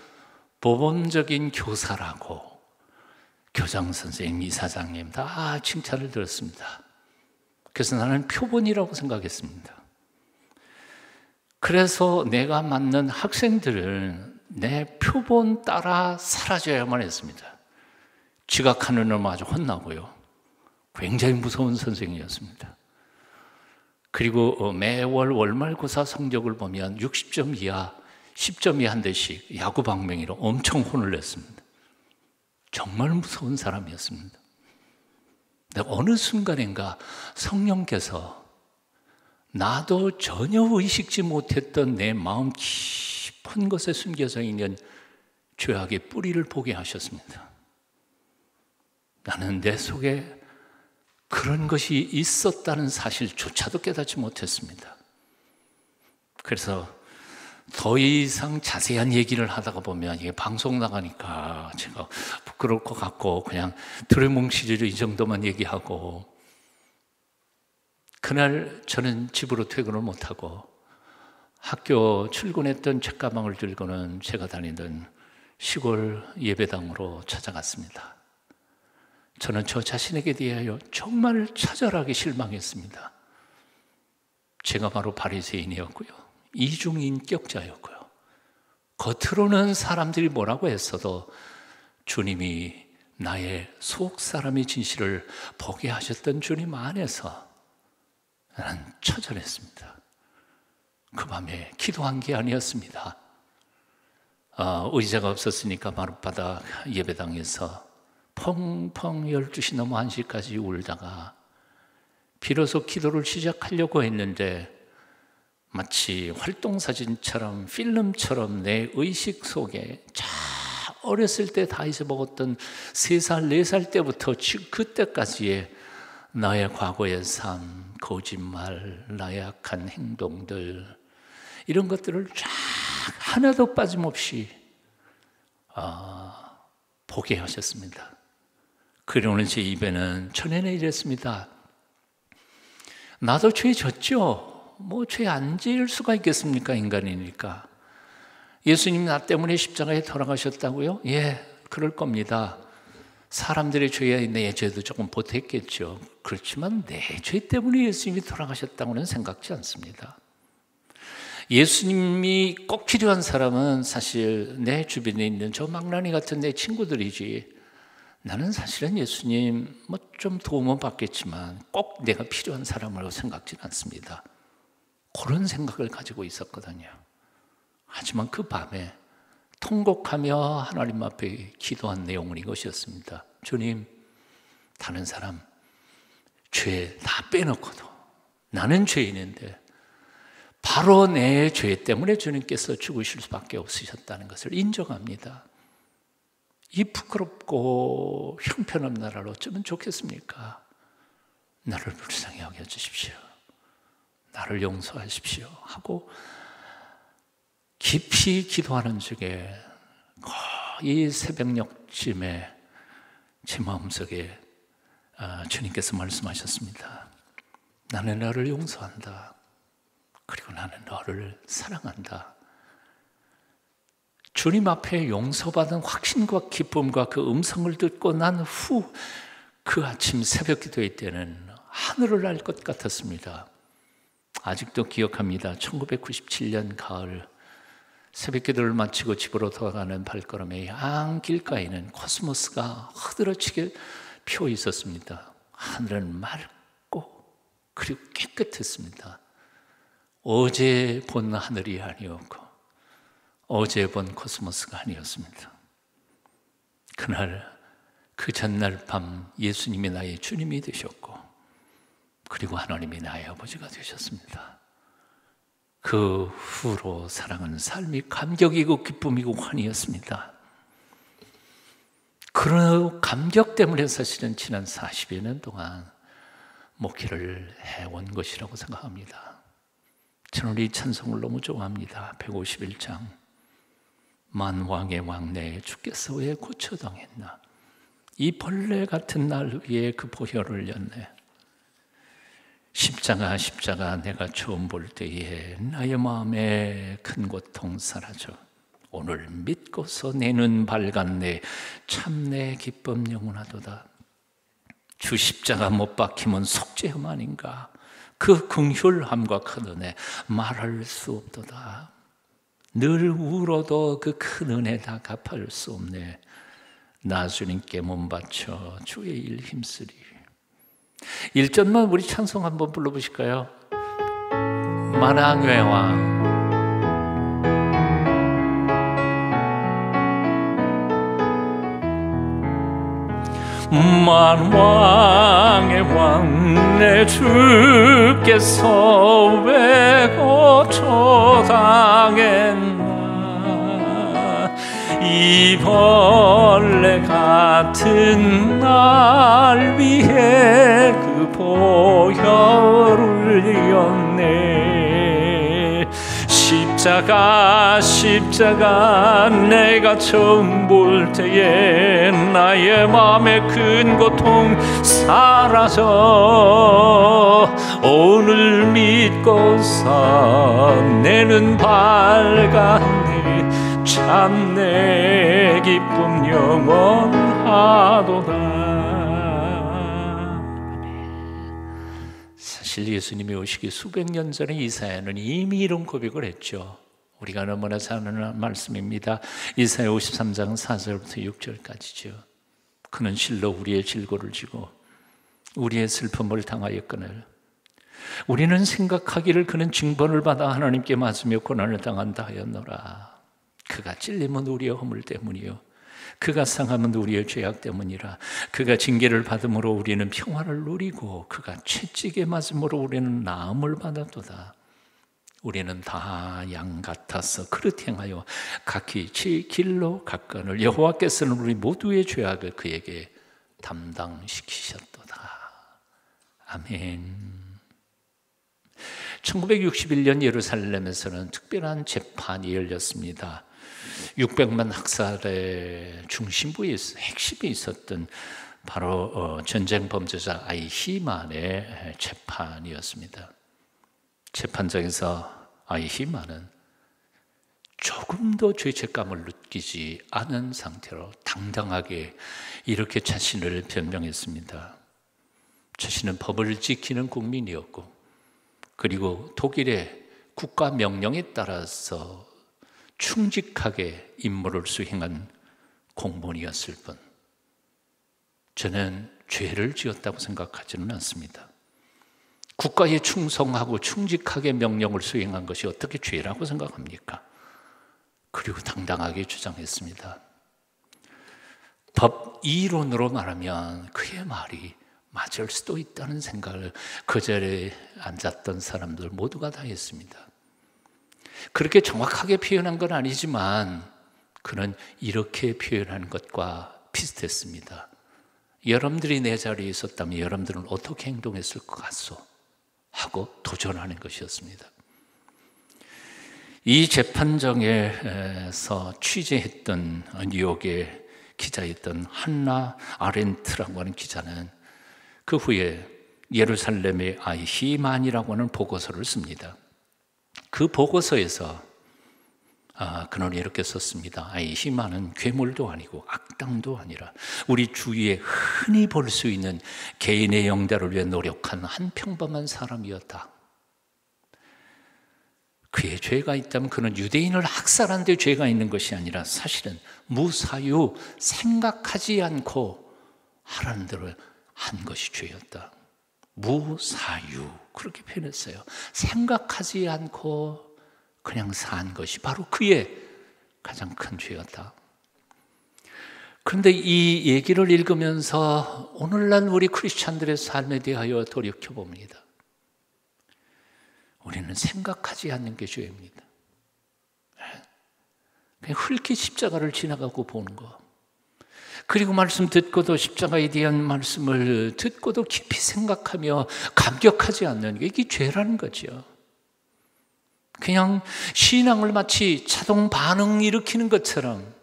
[SPEAKER 3] 모범적인 교사라고 교장 선생님, 이사장님 다 칭찬을 들었습니다. 그래서 나는 표본이라고 생각했습니다. 그래서 내가 맞는 학생들은 내 표본 따라 사라져야만 했습니다. 지각하는 놈 아주 혼나고요. 굉장히 무서운 선생님이었습니다. 그리고 매월 월말고사 성적을 보면 60점 이하, 10점 이하 한 대씩 야구 방망이로 엄청 혼을 냈습니다. 정말 무서운 사람이었습니다. 근데 어느 순간인가 성령께서 나도 전혀 의식지 못했던 내 마음 깊은 곳에 숨겨져 있는 죄악의 뿌리를 보게 하셨습니다. 나는 내 속에 그런 것이 있었다는 사실조차도 깨닫지 못했습니다. 그래서 더 이상 자세한 얘기를 하다가 보면 이게 방송 나가니까 제가 부끄러울 것 같고 그냥 두루뭉실로 이 정도만 얘기하고, 그날 저는 집으로 퇴근을 못하고 학교 출근했던 책가방을 들고는 제가 다니던 시골 예배당으로 찾아갔습니다. 저는 저 자신에게 대하여 정말 처절하게 실망했습니다. 제가 바로 바리새인이었고요, 이중인격자였고요. 겉으로는 사람들이 뭐라고 했어도 주님이 나의 속 사람의 진실을 보게 하셨던 주님 안에서 나는 처절했습니다. 그 밤에 기도한 게 아니었습니다. 의자가 없었으니까 마룻바닥 예배당에서 펑펑 12시 넘어 1시까지 울다가 비로소 기도를 시작하려고 했는데 마치 활동사진처럼 필름처럼 내 의식 속에 어렸을 때 다 잊어먹었던 3살, 4살 때부터 그때까지의 나의 과거의 삶, 거짓말, 나약한 행동들, 이런 것들을 쫙 하나도 빠짐없이 보게 하셨습니다. 그러는 제 입에는 천연에 이랬습니다. 나도 죄 졌죠. 뭐 죄 안 지을 수가 있겠습니까? 인간이니까. 예수님 나 때문에 십자가에 돌아가셨다고요? 예, 그럴 겁니다. 사람들의 죄에 내 죄도 조금 보탰겠죠. 그렇지만 내 죄 때문에 예수님이 돌아가셨다고는 생각지 않습니다. 예수님이 꼭 필요한 사람은 사실 내 주변에 있는 저 망나니 같은 내 친구들이지, 나는 사실은 예수님 좀 도움은 받겠지만 꼭 내가 필요한 사람으로 생각지 않습니다. 그런 생각을 가지고 있었거든요. 하지만 그 밤에 통곡하며 하나님 앞에 기도한 내용은 이것이었습니다. 주님, 다른 사람 죄 다 빼놓고도 나는 죄인인데 바로 내 죄 때문에 주님께서 죽으실 수밖에 없으셨다는 것을 인정합니다. 이 부끄럽고 형편없는 나라를 어쩌면 좋겠습니까? 나를 불쌍히 여겨주십시오. 나를 용서하십시오 하고 깊이 기도하는 중에 거의 새벽녘쯤에 제 마음속에 주님께서 말씀하셨습니다. 나는 너를 용서한다. 그리고 나는 너를 사랑한다. 주님 앞에 용서받은 확신과 기쁨과 그 음성을 듣고 난 후 그 아침 새벽 기도회 때는 하늘을 날 것 같았습니다. 아직도 기억합니다. 1997년 가을 새벽 기도를 마치고 집으로 돌아가는 발걸음에 양길가에는 코스모스가 흐드러지게 피어 있었습니다. 하늘은 맑고 그리고 깨끗했습니다. 어제 본 하늘이 아니었고 어제 본 코스모스가 아니었습니다. 그날 그 전날 밤 예수님이 나의 주님이 되셨고 그리고 하나님이 나의 아버지가 되셨습니다. 그 후로 사랑하는 삶이 감격이고 기쁨이고 환희였습니다. 그런 감격 때문에 사실은 지난 40여 년 동안 목회를 해온 것이라고 생각합니다. 저는 이 찬송을 너무 좋아합니다. 151장 만왕의 왕 내 주께서 왜 고쳐당했나, 이 벌레 같은 날 위에 그 보혈을 렸네. 십자가 십자가 내가 처음 볼 때에 나의 마음에 큰 고통 사라져 오늘 믿고서 내 눈 밝았네. 참 내 기쁨 영원하도다. 주 십자가 못 박히면 속죄함 아닌가. 그 긍휼함과 큰 은혜 말할 수 없도다. 늘 울어도 그 큰 은혜 다 갚을 수 없네. 나 주님께 몸 바쳐 주의 일 힘쓰리. 1절만 우리 찬송 한번 불러보실까요? 만왕의 왕 만왕의 왕 내 주께서 왜 고쳐당했나. 이 벌레 같은 날 위해 그 보혈을 흘렸네. 십자가 십자가 내가 처음 볼 때에 나의 마음의 큰 고통 사라져 오늘 믿고서 내 눈 밝았네. 참 내 기쁨 영원하도다. 사실 예수님이 오시기 수백 년 전에 이사야는 이미 이런 고백을 했죠. 우리가 너무나 잘 아는 말씀입니다. 이사야 53장 4절부터 6절까지죠. 그는 실로 우리의 질고를 지고 우리의 슬픔을 당하였거늘 우리는 생각하기를 그는 징벌을 받아 하나님께 맞으며 고난을 당한다 하였노라. 그가 찔림은 우리의 허물 때문이요 그가 상함은 우리의 죄악 때문이라. 그가 징계를 받음으로 우리는 평화를 누리고 그가 채찍에 맞음으로 우리는 나음을 받았도다. 우리는 다 양 같아서 그릇 행하여 각기 지 길로 갔거늘 여호와께서는 우리 모두의 죄악을 그에게 담당시키셨도다. 아멘. 1961년 예루살렘에서는 특별한 재판이 열렸습니다. 600만 학살의 중심부에 핵심이 있었던 바로 전쟁 범죄자 아이히만의 재판이었습니다. 재판장에서 아이히만은 조금도 죄책감을 느끼지 않은 상태로 당당하게 이렇게 자신을 변명했습니다. 자신은 법을 지키는 국민이었고 그리고 독일의 국가 명령에 따라서 충직하게 임무를 수행한 공무원이었을 뿐 저는 죄를 지었다고 생각하지는 않습니다. 국가에 충성하고 충직하게 명령을 수행한 것이 어떻게 죄라고 생각합니까? 그리고 당당하게 주장했습니다. 법 이론으로 말하면 그의 말이 맞을 수도 있다는 생각을 그 자리에 앉았던 사람들 모두가 다 했습니다. 그렇게 정확하게 표현한 건 아니지만 그는 이렇게 표현하는 것과 비슷했습니다. 여러분들이 내 자리에 있었다면 여러분들은 어떻게 행동했을 것 같소? 하고 도전하는 것이었습니다. 이 재판정에서 취재했던 뉴욕의 기자였던 한나 아렌트라고 하는 기자는 그 후에 예루살렘의 아이히만이라고 하는 보고서를 씁니다. 그 보고서에서 그는 이렇게 썼습니다. 아이히만은 괴물도 아니고 악당도 아니라 우리 주위에 흔히 볼 수 있는 개인의 영달을 위해 노력한 한 평범한 사람이었다. 그의 죄가 있다면 그는 유대인을 학살한 데 죄가 있는 것이 아니라 사실은 무사유 생각하지 않고 하라는 대로 한 것이 죄였다. 무사유 그렇게 표현했어요. 생각하지 않고 그냥 산 것이 바로 그의 가장 큰 죄였다. 그런데 이 얘기를 읽으면서 오늘날 우리 크리스찬들의 삶에 대하여 돌이켜봅니다. 우리는 생각하지 않는 게 죄입니다. 그냥 훑기 십자가를 지나가고 보는 거. 그리고 말씀 듣고도 십자가에 대한 말씀을 듣고도 깊이 생각하며 감격하지 않는 게 이게 죄라는 거죠. 그냥 신앙을 마치 자동 반응 일으키는 것처럼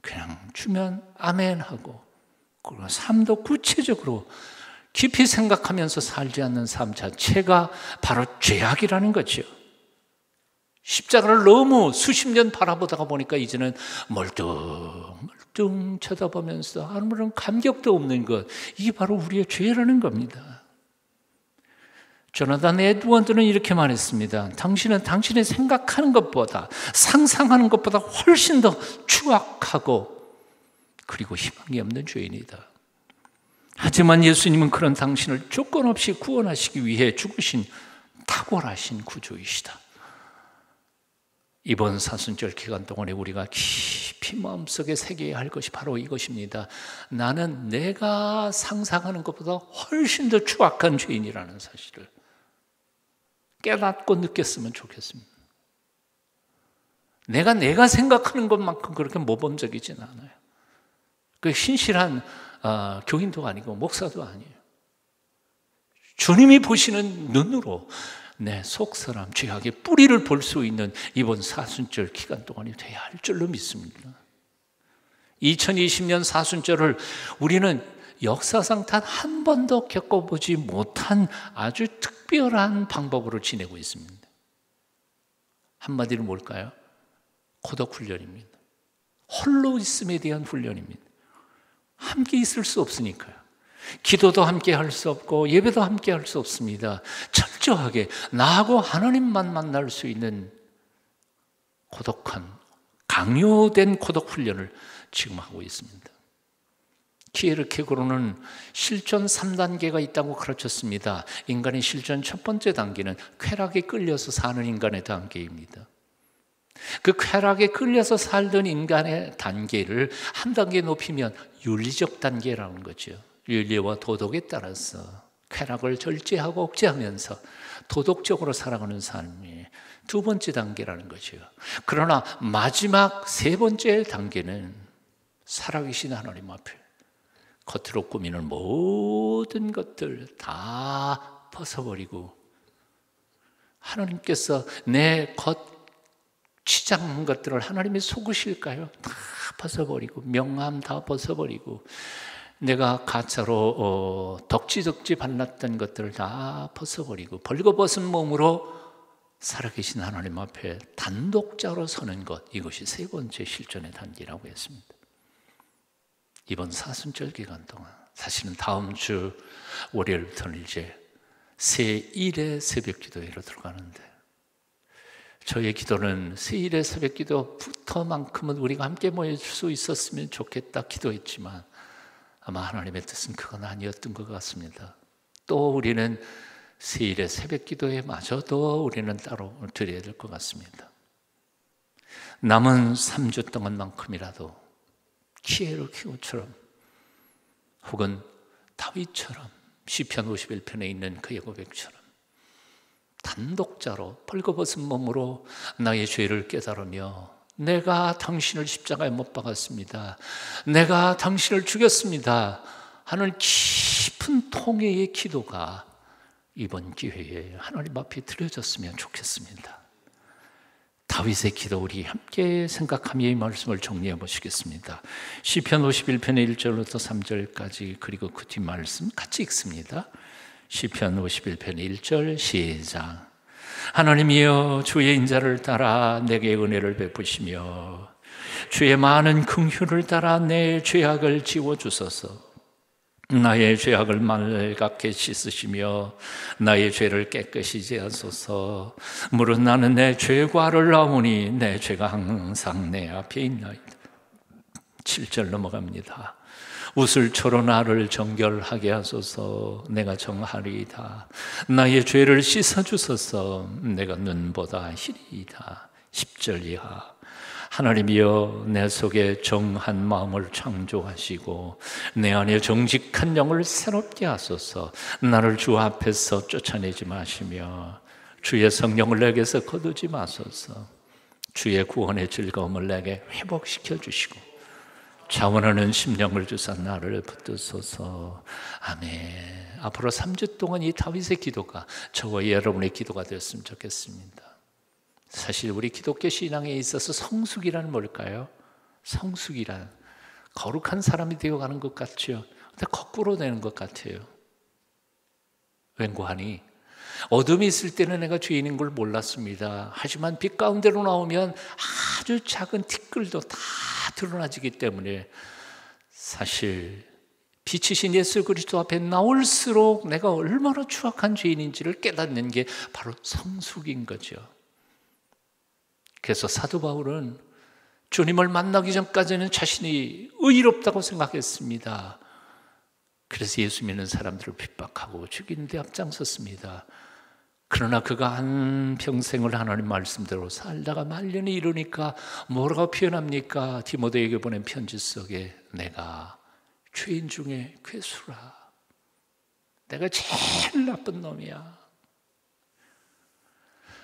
[SPEAKER 3] 그냥 주면 아멘하고 그리고 삶도 구체적으로 깊이 생각하면서 살지 않는 삶 자체가 바로 죄악이라는 거죠. 십자가를 너무 수십 년 바라보다가 보니까 이제는 멀뚱 쳐다보면서 아무런 감격도 없는 것, 이게 바로 우리의 죄라는 겁니다. 조나단 에드워드는 이렇게 말했습니다. 당신은 당신이 생각하는 것보다 상상하는 것보다 훨씬 더 추악하고 그리고 희망이 없는 죄인이다. 하지만 예수님은 그런 당신을 조건 없이 구원하시기 위해 죽으신 탁월하신 구주이시다. 이번 사순절 기간 동안에 우리가 깊이 마음속에 새겨야 할 것이 바로 이것입니다. 나는 내가 상상하는 것보다 훨씬 더 추악한 죄인이라는 사실을 깨닫고 느꼈으면 좋겠습니다. 내가 생각하는 것만큼 그렇게 모범적이진 않아요. 그 신실한 교인도 아니고 목사도 아니에요. 주님이 보시는 눈으로 내 속사람 죄악의 뿌리를 볼 수 있는 이번 사순절 기간 동안이 돼야 할 줄로 믿습니다. 2020년 사순절을 우리는 역사상 단 한 번도 겪어보지 못한 아주 특별한 방법으로 지내고 있습니다. 한마디로 뭘까요? 고독 훈련입니다. 홀로 있음에 대한 훈련입니다. 함께 있을 수 없으니까요. 기도도 함께 할 수 없고 예배도 함께 할 수 없습니다. 철저하게 나하고 하나님만 만날 수 있는 고독한 강요된 고독 훈련을 지금 하고 있습니다. 키에르케고르는 실존 3단계가 있다고 가르쳤습니다. 인간의 실존 첫 번째 단계는 쾌락에 끌려서 사는 인간의 단계입니다. 그 쾌락에 끌려서 살던 인간의 단계를 한 단계 높이면 윤리적 단계라는 거죠. 윤리와 도덕에 따라서 쾌락을 절제하고 억제하면서 도덕적으로 살아가는 삶이 두 번째 단계라는 거죠. 그러나 마지막 세 번째 단계는 살아계신 하나님 앞에 겉으로 꾸미는 모든 것들 다 벗어버리고 하나님께서 내 겉 치장한 것들을 하나님이 속으실까요? 다 벗어버리고 명함 다 벗어버리고 내가 가짜로 덕지덕지 발랐던 것들을 다 벗어버리고 벌거벗은 몸으로 살아계신 하나님 앞에 단독자로 서는 것, 이것이 세 번째 실존의 단계라고 했습니다. 이번 사순절 기간 동안 사실은 다음 주 월요일부터는 이제 새 1의 새벽 기도회로 들어가는데 저의 기도는 세일의 새벽 기도부터만큼은 우리가 함께 모일 수 있었으면 좋겠다 기도했지만 아마 하나님의 뜻은 그건 아니었던 것 같습니다. 또 우리는 세일의 새벽 기도에 마저도 우리는 따로 드려야 될 것 같습니다. 남은 3주 동안만큼이라도 키에르키오처럼 혹은 다윗처럼 시편 51편에 있는 그의 고백처럼 단독자로 벌거벗은 몸으로 나의 죄를 깨달으며 내가 당신을 십자가에 못 박았습니다, 내가 당신을 죽였습니다 하는 깊은 통회의 기도가 이번 기회에 하나님 앞에 드려졌으면 좋겠습니다. 다윗의 기도 우리 함께 생각하며 이 말씀을 정리해 보시겠습니다. 시편 51편의 1절부터 3절까지 그리고 그 뒷 말씀 같이 읽습니다. 시편 51편 1절 시작. 하나님이여 주의 인자를 따라 내게 은혜를 베푸시며 주의 많은 긍휼을 따라 내 죄악을 지워주소서. 나의 죄악을 말갛게 씻으시며 나의 죄를 깨끗이 제하소서. 무릇 나는 내 죄과를 나오니 내 죄가 항상 내 앞에 있나이다. 7절 넘어갑니다. 우슬초로 나를 정결하게 하소서. 내가 정하리이다. 나의 죄를 씻어주소서. 내가 눈보다 희리이다. 10절 이하. 하나님이여 내 속에 정한 마음을 창조하시고 내 안에 정직한 영을 새롭게 하소서. 나를 주 앞에서 쫓아내지 마시며 주의 성령을 내게서 거두지 마소서. 주의 구원의 즐거움을 내게 회복시켜 주시고 자원하는 심령을 주사 나를 붙드소서. 아멘. 앞으로 3주 동안 이 다윗의 기도가 저와 여러분의 기도가 되었으면 좋겠습니다. 사실 우리 기독교 신앙에 있어서 성숙이란 뭘까요? 성숙이란 거룩한 사람이 되어가는 것 같죠. 근데 거꾸로 되는 것 같아요. 왠고하니 어둠이 있을 때는 내가 죄인인 걸 몰랐습니다. 하지만 빛 가운데로 나오면 아주 작은 티끌도 다 드러나지기 때문에 사실 빛이신 예수 그리스도 앞에 나올수록 내가 얼마나 추악한 죄인인지를 깨닫는 게 바로 성숙인 거죠. 그래서 사도 바울은 주님을 만나기 전까지는 자신이 의롭다고 생각했습니다. 그래서 예수 믿는 사람들을 핍박하고 죽이는 데 앞장섰습니다. 그러나 그가 한평생을 하나님 말씀대로 살다가 말년에 이르니까 뭐라고 표현합니까? 디모데에게 보낸 편지 속에 내가 죄인 중에 괴수라. 내가 제일 나쁜 놈이야.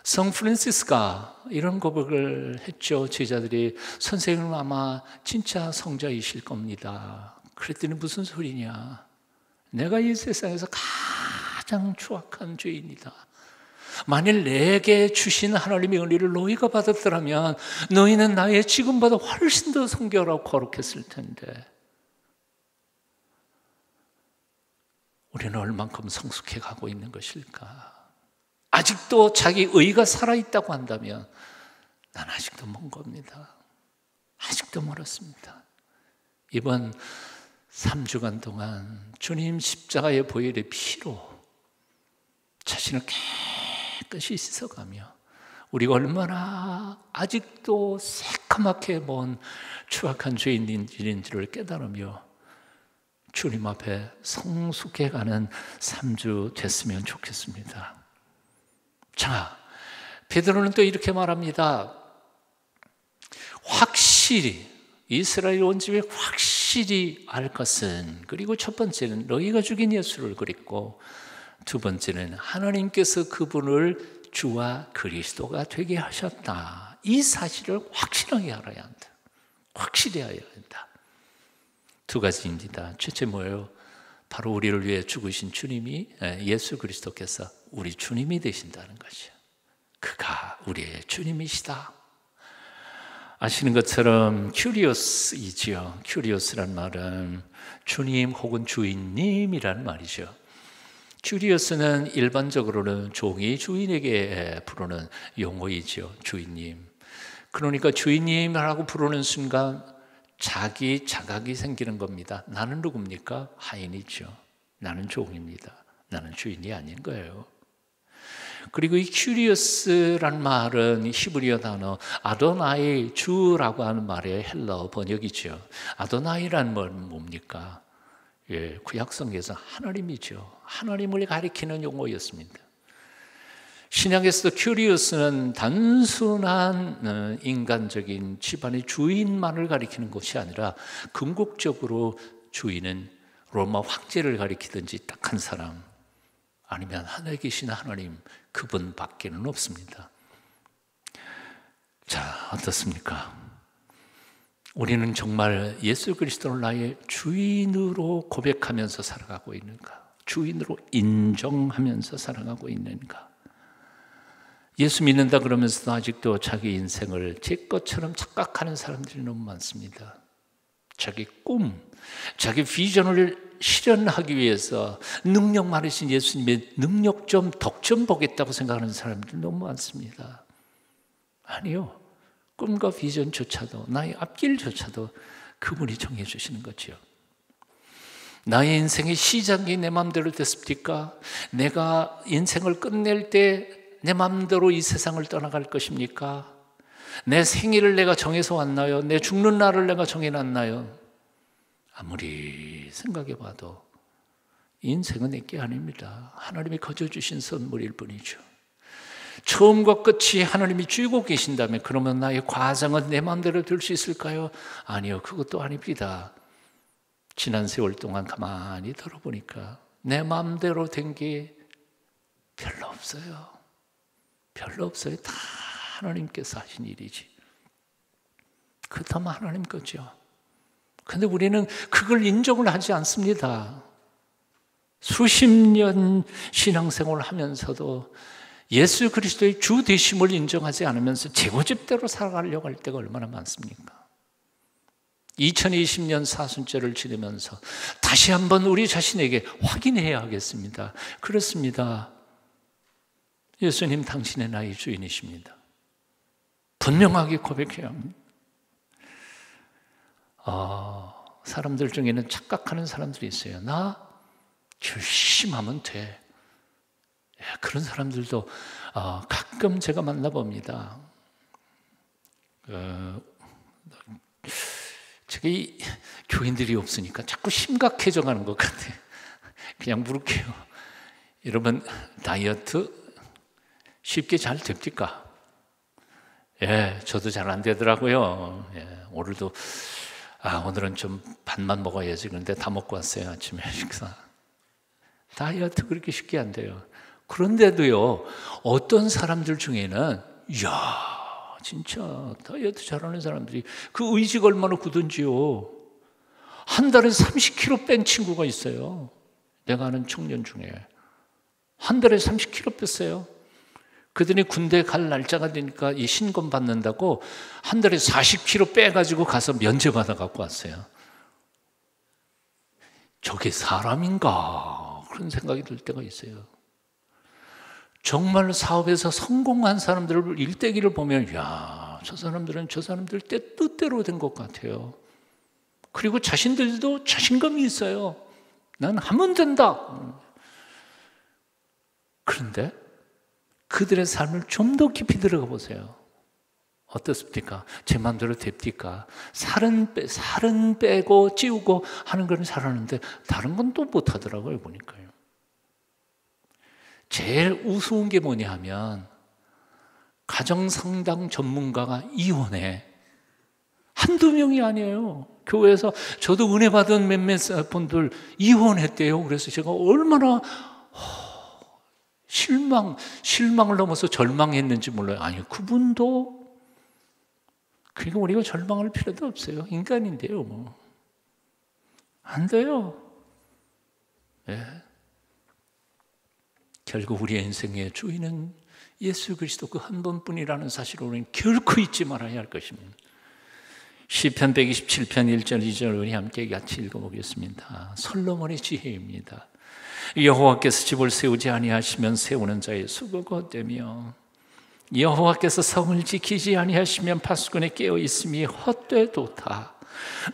[SPEAKER 3] 성 프란시스가 이런 고백을 했죠. 제자들이 선생님은 아마 진짜 성자이실 겁니다. 그랬더니 무슨 소리냐. 내가 이 세상에서 가장 추악한 죄인이다. 만일 내게 주신 하나님의 은혜를 너희가 받았더라면 너희는 나의 지금보다 훨씬 더 성결하고 거룩했을 텐데 우리는 얼만큼 성숙해 가고 있는 것일까? 아직도 자기 의가 살아있다고 한다면 난 아직도 먼 겁니다. 아직도 멀었습니다. 이번 3주간 동안 주님 십자가의 보혈의 피로 자신을 깨끗이 씻어가며 우리가 얼마나 아직도 새까맣게 먼 추악한 죄인인지를 깨달으며 주님 앞에 성숙해가는 3주 됐으면 좋겠습니다. 자, 베드로는 또 이렇게 말합니다. 확실히 이스라엘 온 집에 확실히 알 것은, 그리고 첫 번째는 너희가 죽인 예수를 그리고 두 번째는 하나님께서 그분을 주와 그리스도가 되게 하셨다. 이 사실을 확실하게 알아야 한다. 확실히 알아야 한다. 두 가지입니다. 첫째 뭐예요? 바로 우리를 위해 죽으신 주님이, 예수 그리스도께서 우리 주님이 되신다는 것이요. 그가 우리의 주님이시다. 아시는 것처럼 큐리오스이지요. 큐리오스란 말은 주님 혹은 주인님이란 말이죠. 큐리오스는 일반적으로는 종이 주인에게 부르는 용어이죠. 주인님. 그러니까 주인님이라고 부르는 순간 자기 자각이 생기는 겁니다. 나는 누굽니까? 하인이죠. 나는 종입니다. 나는 주인이 아닌 거예요. 그리고 이 curious란 말은 히브리어 단어 아도나이 주라고 하는 말의 헬라어 번역이죠. 아도나이란 말은 뭡니까? 예, 구약성경에서 하나님이죠. 하나님을 가리키는 용어였습니다. 신약에서도 curious는 단순한 인간적인 집안의 주인만을 가리키는 것이 아니라 궁극적으로 주인은 로마 황제를 가리키든지 딱 한 사람 아니면 하늘에 계신 하나님 그분밖에는 없습니다. 자, 어떻습니까? 우리는 정말 예수 그리스도를 나의 주인으로 고백하면서 살아가고 있는가? 주인으로 인정하면서 살아가고 있는가? 예수 믿는다 그러면서도 아직도 자기 인생을 제 것처럼 착각하는 사람들이 너무 많습니다. 자기 꿈, 자기 비전을 실현하기 위해서 능력 많으신 예수님의 능력 좀, 덕 좀 보겠다고 생각하는 사람들이 너무 많습니다. 아니요. 꿈과 비전조차도, 나의 앞길조차도 그분이 정해주시는 거죠. 나의 인생의 시작이 내 마음대로 됐습니까? 내가 인생을 끝낼 때 내 마음대로 이 세상을 떠나갈 것입니까? 내 생일을 내가 정해서 왔나요? 내 죽는 날을 내가 정해놨나요? 아무리 생각해봐도 인생은 내게 아닙니다. 하나님이 거저주신 선물일 뿐이죠. 처음과 끝이 하나님이 쥐고 계신다면 그러면 나의 과정은 내 마음대로 될 수 있을까요? 아니요, 그것도 아닙니다. 지난 세월 동안 가만히 들어보니까 내 마음대로 된 게 별로 없어요. 별로 없어요. 다 하나님께서 하신 일이지. 그렇다면 하나님 거죠. 근데 우리는 그걸 인정을 하지 않습니다. 수십 년 신앙생활을 하면서도 예수 그리스도의 주 되심을 인정하지 않으면서 제고집대로 살아가려고 할 때가 얼마나 많습니까? 2020년 사순절을 지내면서 다시 한번 우리 자신에게 확인해야 하겠습니다. 그렇습니다. 예수님 당신의 나의 주인이십니다. 분명하게 고백해야 합니다. 사람들 중에는 착각하는 사람들이 있어요. 나 열심히 하면 돼. 그런 사람들도 가끔 제가 만나봅니다. 제가 이 교인들이 없으니까 자꾸 심각해져 가는 것 같아요. 그냥 물을게요. 여러분 다이어트 쉽게 잘 됩니까? 예, 저도 잘 안 되더라고요. 예, 오늘은 좀 반만 먹어야지. 그런데 다 먹고 왔어요. 아침에 식사. 다이어트 그렇게 쉽게 안 돼요. 그런데도요, 어떤 사람들 중에는 이야, 진짜 다이어트 잘하는 사람들이 그 의지가 얼마나 굳은지요. 한 달에 30kg 뺀 친구가 있어요. 내가 아는 청년 중에 한 달에 30kg 뺐어요. 그들이 군대 갈 날짜가 되니까 이 신검 받는다고 한 달에 40kg 빼가지고 가서 면제받아 갖고 왔어요. 저게 사람인가? 그런 생각이 들 때가 있어요. 정말 사업에서 성공한 사람들을 일대기를 보면 야, 저 사람들은 저 사람들 뜻대로 된 것 같아요. 그리고 자신들도 자신감이 있어요. 난 하면 된다. 그런데 그들의 삶을 좀 더 깊이 들어가 보세요. 어떻습니까? 제 마음대로 됩니까? 살은 빼고 찌우고 하는 건 잘하는데 다른 건 또 못하더라고요, 보니까요. 제일 우스운 게 뭐냐 하면 가정상담 전문가가 이혼해. 한두 명이 아니에요. 교회에서 저도 은혜 받은 몇몇 분들 이혼했대요. 그래서 제가 얼마나 실망을 넘어서 절망했는지 몰라요. 아니, 그분도, 그러니까 우리가 절망할 필요도 없어요. 인간인데요, 뭐. 안 돼요. 예. 결국 우리의 인생의 주인은 예수 그리스도 그 한 번뿐이라는 사실을 우리는 결코 잊지 말아야 할 것입니다. 시편 127편 1절 2절 우리 함께 같이 읽어보겠습니다. 솔로몬의 지혜입니다. 여호와께서 집을 세우지 아니하시면 세우는 자의 수고가 헛되며 여호와께서 성을 지키지 아니하시면 파수꾼의 깨어 있음이 헛되도다.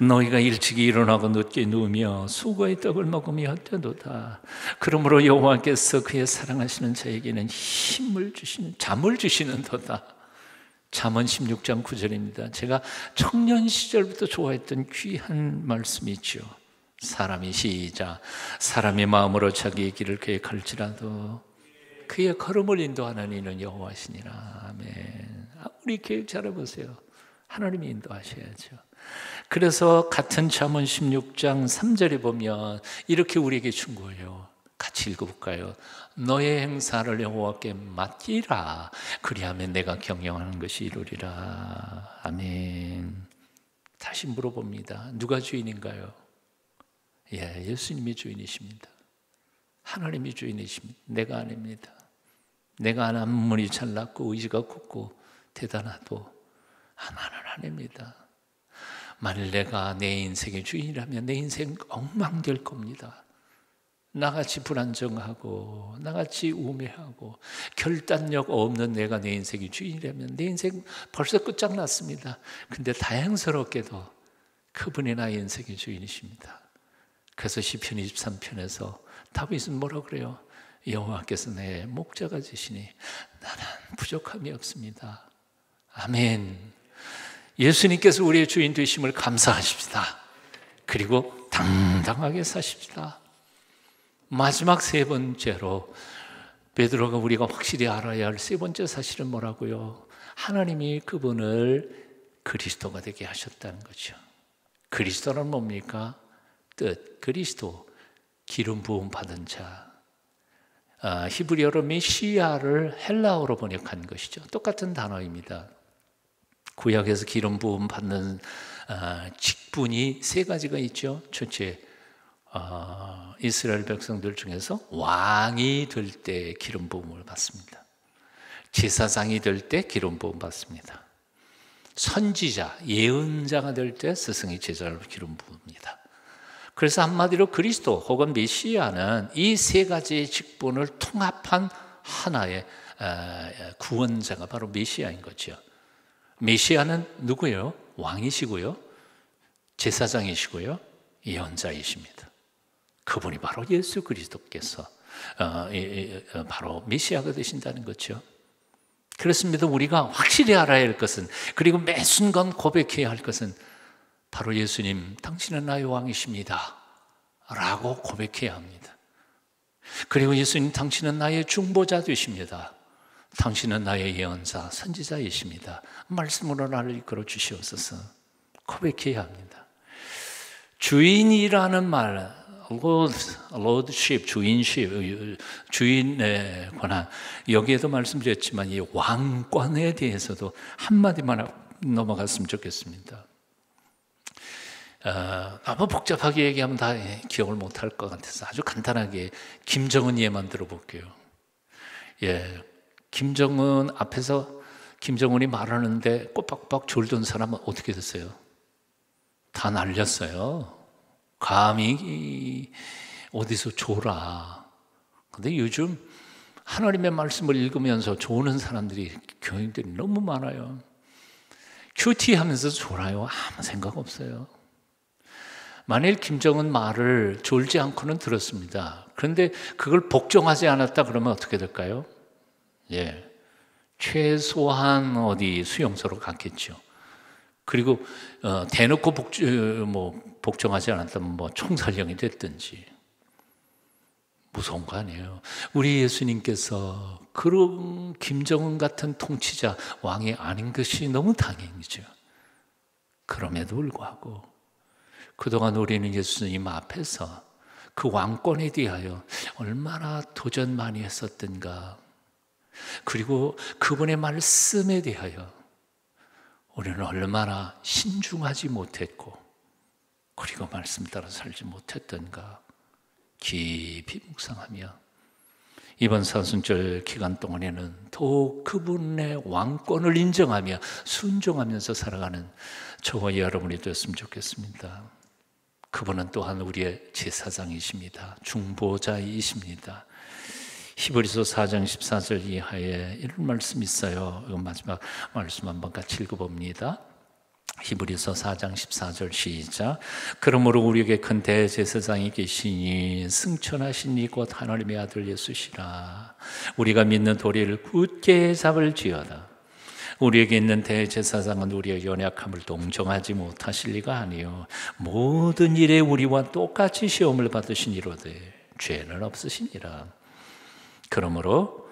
[SPEAKER 3] 너희가 일찍이 일어나고 늦게 누우며 수고의 떡을 먹으며 어쩌도다. 그러므로 여호와께서 그의 사랑하시는 자에게는 힘을 주시는, 잠을 주시는도다. 잠언 16장 9절입니다. 제가 청년 시절부터 좋아했던 귀한 말씀이죠. 사람이 시작 사람의 마음으로 자기의 길을 계획할지라도 그의 걸음을 인도하는 이는 여호와시니라. 아멘. 우리 계획 잘해보세요. 하나님이 인도하셔야죠. 그래서 같은 잠언 16장 3절에 보면 이렇게 우리에게 준 거예요. 같이 읽어볼까요? 너의 행사를 여호와께 맡기라. 그리하면 내가 경영하는 것이 이루리라. 아멘. 다시 물어봅니다. 누가 주인인가요? 예수님이 주인이십니다. 하나님이 주인이십니다. 내가 아닙니다. 내가 아무리 잘났고 의지가 굳고 대단하도 나는 아닙니다. 만일 내가 내 인생의 주인이라면 내 인생 엉망될 겁니다. 나같이 불안정하고 나같이 우매하고 결단력 없는 내가 내 인생의 주인이라면 내 인생 벌써 끝장났습니다. 근데 다행스럽게도 그분이 나의 인생의 주인이십니다. 그래서 시편 23편에서 다윗은 뭐라 그래요? 여호와께서 내 목자가 되시니 나는 부족함이 없습니다. 아멘. 예수님께서 우리의 주인 되심을 감사하십시다. 그리고 당당하게 사십시다. 마지막 세 번째로 베드로가 우리가 확실히 알아야 할 세 번째 사실은 뭐라고요? 하나님이 그분을 그리스도가 되게 하셨다는 거죠. 그리스도는 뭡니까? 뜻, 그리스도, 기름 부음 받은 자. 히브리어로 메시아를 헬라어로 번역한 것이죠. 똑같은 단어입니다. 구약에서 기름 부음 받는 직분이 세 가지가 있죠. 첫째, 이스라엘 백성들 중에서 왕이 될 때 기름 부음을 받습니다. 제사장이 될 때 기름 부음 받습니다. 선지자, 예언자가 될 때 스승이 제자를 기름 부읍니다. 그래서 한마디로 그리스도 혹은 메시아는 이 세 가지의 직분을 통합한 하나의 구원자가 바로 메시아인 거죠. 메시아는 누구예요? 왕이시고요, 제사장이시고요, 예언자이십니다. 그분이 바로 예수 그리스도께서 바로 메시아가 되신다는 거죠. 그렇습니다. 우리가 확실히 알아야 할 것은, 그리고 매 순간 고백해야 할 것은 바로 예수님, 당신은 나의 왕이십니다 라고 고백해야 합니다. 그리고 예수님, 당신은 나의 중보자 되십니다. 당신은 나의 예언자, 선지자이십니다. 말씀으로 나를 이끌어 주시옵소서. 고백해야 합니다. 주인이라는 말, Lordship, 주인십, 주인에 관한, 여기에도 말씀드렸지만 이 왕권에 대해서도 한마디만 넘어갔으면 좋겠습니다. 너무 복잡하게 얘기하면 다 기억을 못할 것 같아서 아주 간단하게 김정은 예만 들어볼게요. 김정은 앞에서 김정은이 말하는데 꼬박꼬박 졸던 사람은 어떻게 됐어요? 다 날렸어요. 감히 어디서 졸아. 근데 요즘 하나님의 말씀을 읽으면서 조는 사람들이, 교인들이 너무 많아요. 큐티하면서 졸아요. 아무 생각 없어요. 만일 김정은 말을 졸지 않고는 들었습니다. 그런데 그걸 복종하지 않았다 그러면 어떻게 될까요? 최소한 어디 수용소로 갔겠죠. 그리고 대놓고 복종하지 않았다면 총살령이 됐든지. 무서운 거 아니에요. 우리 예수님께서 그런 김정은 같은 통치자, 왕이 아닌 것이 너무 당연이죠. 그럼에도 불구하고 그동안 우리는 예수님 앞에서 그 왕권에 대하여 얼마나 도전 많이 했었던가. 그리고 그분의 말씀에 대하여 우리는 얼마나 신중하지 못했고, 그리고 말씀 따라 살지 못했던가 깊이 묵상하며 이번 사순절 기간 동안에는 더욱 그분의 왕권을 인정하며 순종하면서 살아가는 저와 여러분이 되었으면 좋겠습니다. 그분은 또한 우리의 제사장이십니다. 중보자이십니다. 히브리서 4장 14절 이하에 이런 말씀이 있어요. 이거 마지막 말씀 한번 같이 읽어봅니다. 히브리서 4장 14절 시작. 그러므로 우리에게 큰 대제사장이 계시니 승천하신 이 곧 하나님의 아들 예수시라. 우리가 믿는 도리를 굳게 잡을지어다. 우리에게 있는 대제사장은 우리의 연약함을 동정하지 못하실 리가 아니요 모든 일에 우리와 똑같이 시험을 받으시니로되 죄는 없으시니라. 그러므로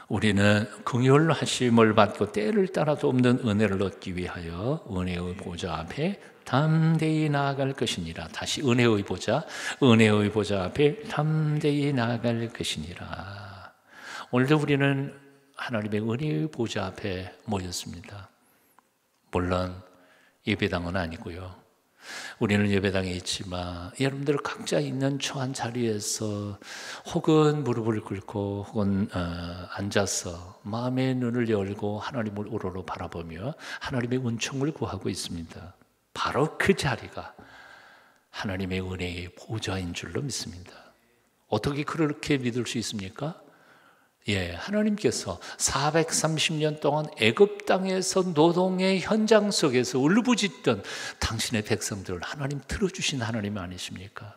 [SPEAKER 3] 우리는 긍휼 하심을 받고 때를 따라도 없는 은혜를 얻기 위하여 은혜의 보좌 앞에 담대히 나아갈 것이니라. 다시 은혜의 보좌 앞에 담대히 나아갈 것이니라. 오늘도 우리는 하나님의 은혜의 보좌 앞에 모였습니다. 물론 예배당은 아니고요. 우리는 예배당에 있지만 여러분들 각자 있는 처한 자리에서 혹은 무릎을 꿇고 혹은 앉아서 마음의 눈을 열고 하나님을 우러러 바라보며 하나님의 은총을 구하고 있습니다. 바로 그 자리가 하나님의 은혜의 보좌인 줄로 믿습니다. 어떻게 그렇게 믿을 수 있습니까? 하나님께서 430년 동안 애굽 땅에서 노동의 현장 속에서 울부짖던 당신의 백성들을 하나님 들어주신 하나님 아니십니까?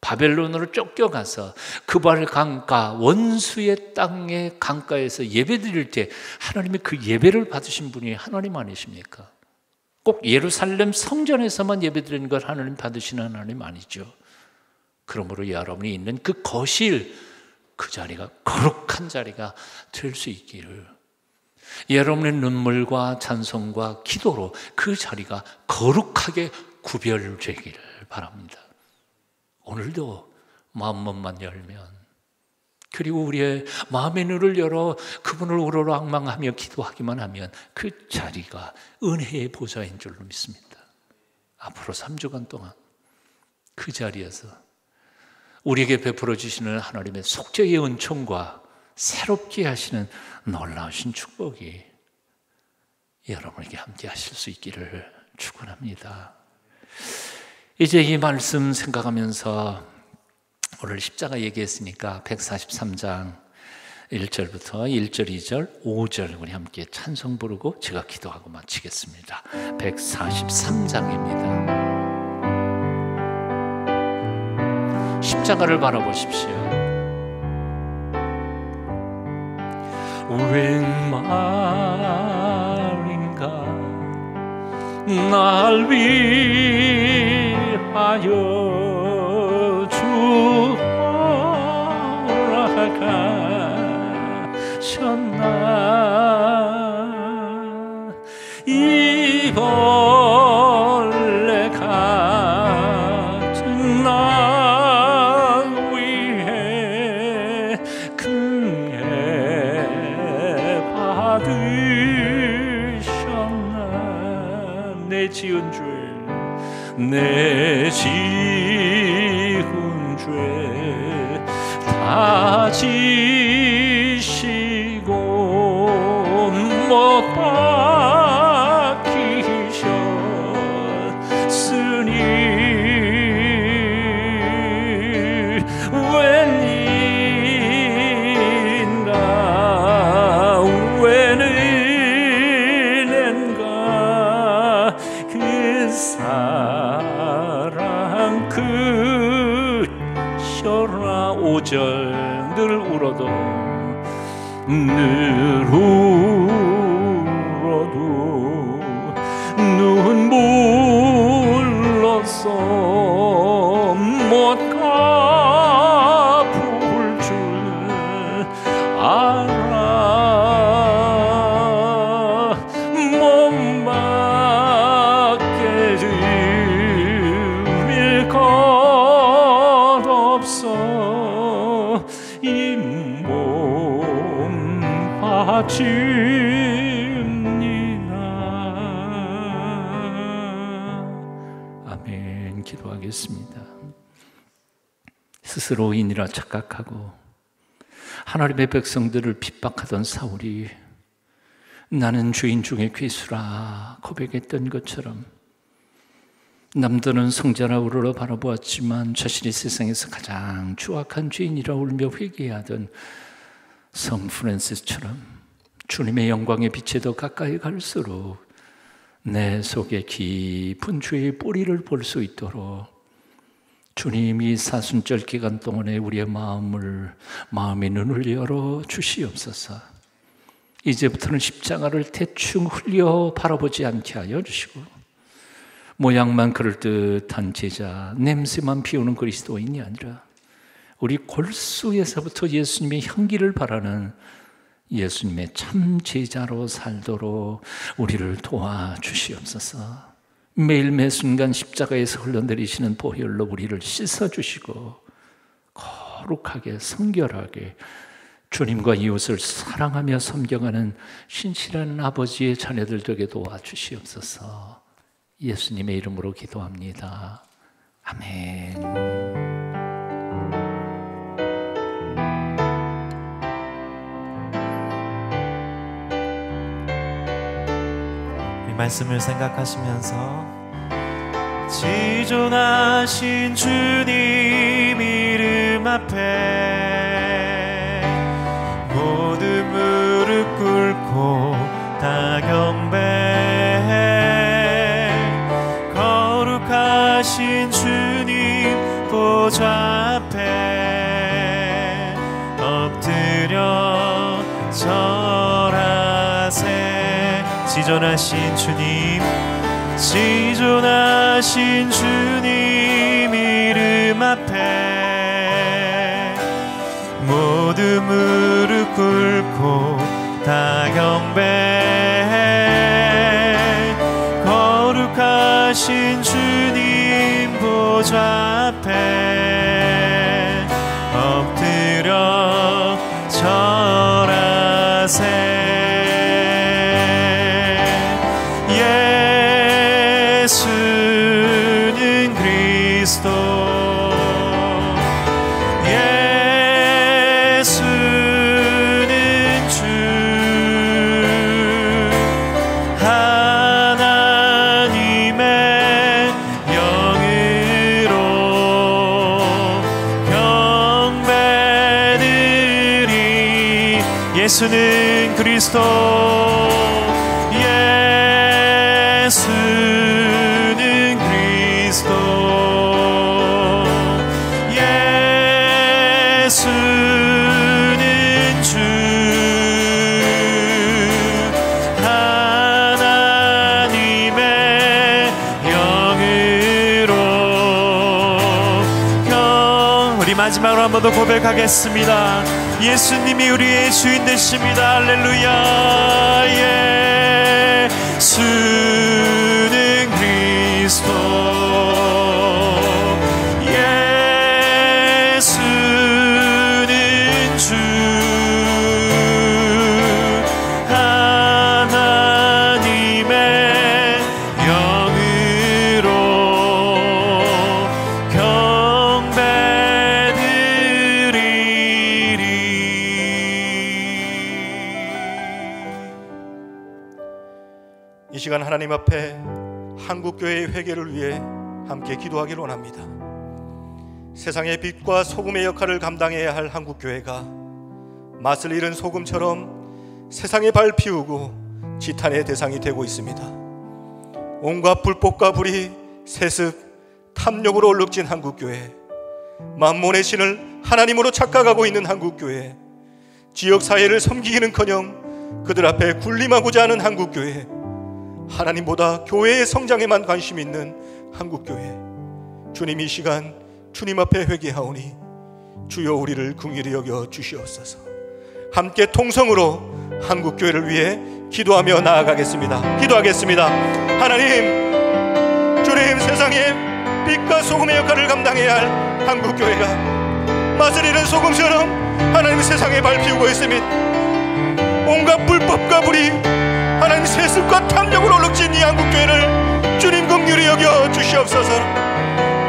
[SPEAKER 3] 바벨론으로 쫓겨가서 그발 강가 원수의 땅의 강가에서 예배드릴 때 하나님의 그 예배를 받으신 분이 하나님 아니십니까? 꼭 예루살렘 성전에서만 예배드리는 걸 하나님 받으시는 하나님 아니죠. 그러므로 여러분이 있는 그 거실, 그 자리가 거룩한 자리가 될 수 있기를, 여러분의 눈물과 찬송과 기도로 그 자리가 거룩하게 구별되기를 바랍니다. 오늘도 마음만 열면, 그리고 우리의 마음의 눈을 열어 그분을 우러러 앙망하며 기도하기만 하면 그 자리가 은혜의 보좌인 줄로 믿습니다. 앞으로 3주간 동안 그 자리에서 우리에게 베풀어 주시는 하나님의 속죄의 은총과 새롭게 하시는 놀라우신 축복이 여러분에게 함께 하실 수 있기를 축원합니다. 이제 이 말씀 생각하면서 오늘 십자가 얘기했으니까 143장 1절부터 1절, 2절, 5절 우리 함께 찬송 부르고 제가 기도하고 마치겠습니다. 143장입니다. 십자가를 바라보십시오. 웬 말인가 날 위하여 주 돌아가셨나. 이 벌레 같은 나 위해 긍휼 받으셨나. 내 지은 죄, 내 지은 죄 다 지시고 못 박히셨으니 웬인가 웬 은혜인가 그 사랑 그셔라. 5절 늘 울어도 늘 울어도 눈물로써 못 갚을 줄 알아. 못 받게 드릴 것 없어 이 몸 바칩니다. 아멘. 기도하겠습니다. 스스로인이라 착각하고 하나님의 백성들을 핍박하던 사울이 나는 죄인 중에 괴수라 고백했던 것처럼 남들은 성자라 우러러 바라보았지만 자신이 세상에서 가장 추악한 죄인이라 울며 회개하던 성 프란시스처럼 주님의 영광의 빛에 더 가까이 갈수록 내 속에 깊은 주의 뿌리를 볼 수 있도록 주님이 사순절 기간 동안에 우리의 마음의 눈을 열어 주시옵소서. 이제부터는 십자가를 대충 흘려 바라보지 않게 하여 주시고, 모양만 그럴듯한 제자, 냄새만 피우는 그리스도인이 아니라 우리 골수에서부터 예수님의 향기를 바라는 예수님의 참 제자로 살도록 우리를 도와주시옵소서. 매일 매 순간 십자가에서 흘러내리시는 보혈로 우리를 씻어주시고 거룩하게 성결하게 주님과 이웃을 사랑하며 섬겨가는 신실한 아버지의 자녀들 되게 도와주시옵소서. 예수님의 이름으로 기도합니다. 아멘.
[SPEAKER 1] 말씀을 생각하시면서 지존하신 주님 이름 앞에 모든 무릎 꿇고 다 경배해 거룩하신 주님 보좌 앞에 엎드려 절하세. 지존하신 주님 이름 앞에 모두 무릎 꿇고 다 경배해 거룩하신 주님 보좌 앞에 엎드려 절하세. 예수는 그리스도, 예수는 주, 하나님의 영으로 경배드리. 예수는 그리스도, 예수는 그리스도, 예수는 주, 하나님의 영으로 우리 마지막으로 한 번 더 고백하겠습니다. 예수님이 우리의 주인 되십니다. 할렐루야. 예수는 그리스도, 예수는 주, 하나님의 영으로 경배드리리.
[SPEAKER 4] 이 시간 하나님 앞에 한국교회의 회개를 위해 함께 기도하기를 원합니다. 세상의 빛과 소금의 역할을 감당해야 할 한국교회가 맛을 잃은 소금처럼 세상에 밟히우고 지탄의 대상이 되고 있습니다. 온갖 불법과 불의, 세습, 탐욕으로 얼룩진 한국교회, 만몬의 신을 하나님으로 착각하고 있는 한국교회, 지역사회를 섬기기는커녕 그들 앞에 군림하고자 하는 한국교회, 하나님보다 교회의 성장에만 관심 있는 한국교회, 주님 이 시간 주님 앞에 회개하오니 주여 우리를 긍휼히 여겨 주시옵소서. 함께 통성으로 한국교회를 위해 기도하며 나아가겠습니다. 기도하겠습니다. 하나님, 주님, 세상에 빛과 소금의 역할을 감당해야 할 한국교회가 맛을 잃은 소금처럼 하나님 세상에 밟히우고 있으니 온갖 불법과 불의, 하나님 세습과 탐욕으로 얼룩진 이 한국교회를 주님 긍휼히 여겨 주시옵소서.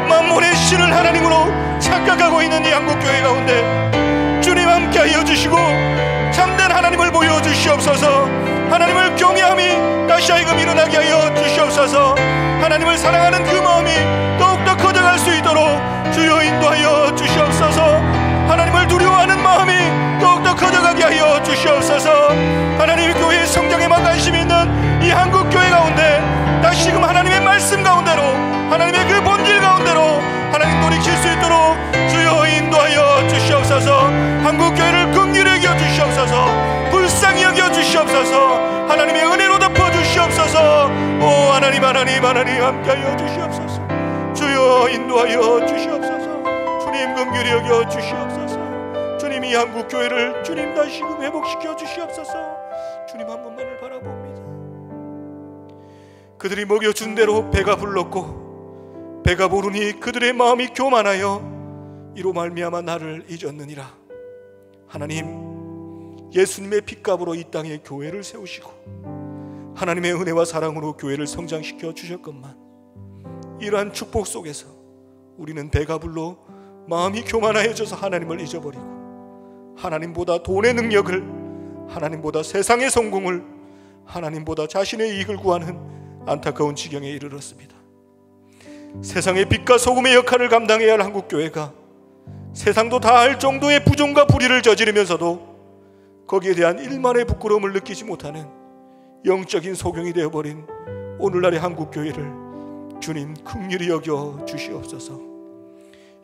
[SPEAKER 4] 만몬의 신을 하나님으로 착각하고 있는 이 한국교회 가운데 주님 함께하여 주시고 참된 하나님을 보여주시옵소서. 하나님을 경외함이 다시 하여금 일어나게 하여 주시옵소서. 하나님을 사랑하는 그 마음이 더욱더 커져갈 수 있도록 주여 인도하여 주시옵소서. 하나님을 두려워하는 마음이 더욱더 커져가게 하여 주시옵소서. 하나님, 교회의 성장에만 관심 있는 이 한국교회 가운데 하나님 함께하여 주시옵소서. 주여 인도하여 주시옵소서. 주님 긍휼히 여겨 주시옵소서. 주님 이 한국교회를 주님 다시금 회복시켜 주시옵소서. 주님 한 번만을 바라봅니다. 그들이 먹여준 대로 배가 불렀고 배가 부르니 그들의 마음이 교만하여 이로 말미암아 나를 잊었느니라. 하나님, 예수님의 핏값으로 이 땅에 교회를 세우시고 하나님의 은혜와 사랑으로 교회를 성장시켜 주셨건만 이러한 축복 속에서 우리는 배가 불러 마음이 교만하여져서 하나님을 잊어버리고 하나님보다 돈의 능력을, 하나님보다 세상의 성공을, 하나님보다 자신의 이익을 구하는 안타까운 지경에 이르렀습니다. 세상의 빛과 소금의 역할을 감당해야 할 한국교회가 세상도 다 알 정도의 부정과 불의를 저지르면서도 거기에 대한 일만의 부끄러움을 느끼지 못하는 영적인 소경이 되어버린 오늘날의 한국교회를 주님 긍휼히 여겨 주시옵소서.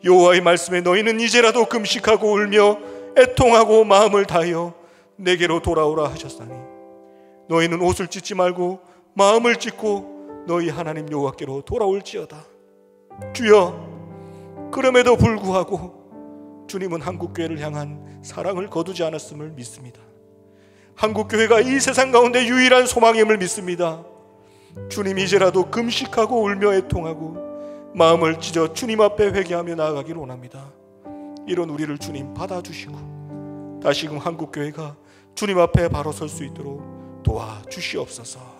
[SPEAKER 4] 여호와의 말씀에 너희는 이제라도 금식하고 울며 애통하고 마음을 다하여 내게로 돌아오라 하셨사니 너희는 옷을 찢지 말고 마음을 찢고 너희 하나님 여호와께로 돌아올지어다. 주여, 그럼에도 불구하고 주님은 한국교회를 향한 사랑을 거두지 않았음을 믿습니다. 한국교회가 이 세상 가운데 유일한 소망임을 믿습니다. 주님 이제라도 금식하고 울며 애통하고 마음을 찢어 주님 앞에 회개하며 나아가기를 원합니다. 이런 우리를 주님 받아주시고 다시금 한국교회가 주님 앞에 바로 설 수 있도록 도와주시옵소서.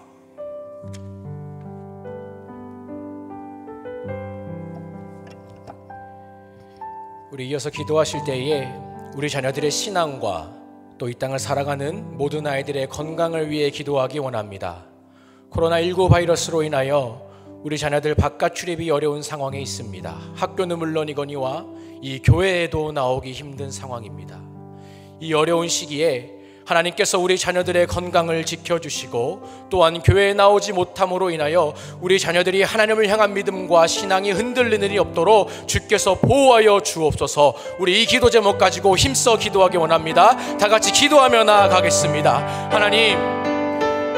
[SPEAKER 5] 우리 이어서 기도하실 때에 우리 자녀들의 신앙과 또 이 땅을 살아가는 모든 아이들의 건강을 위해 기도하기 원합니다. 코로나19 바이러스로 인하여 우리 자녀들 바깥 출입이 어려운 상황에 있습니다. 학교는 물론이거니와 이 교회에도 나오기 힘든 상황입니다. 이 어려운 시기에 하나님께서 우리 자녀들의 건강을 지켜주시고 또한 교회에 나오지 못함으로 인하여 우리 자녀들이 하나님을 향한 믿음과 신앙이 흔들리는 일이 없도록 주께서 보호하여 주옵소서. 우리 이 기도 제목 가지고 힘써 기도하기 원합니다. 다 같이 기도하며 나아가겠습니다. 하나님,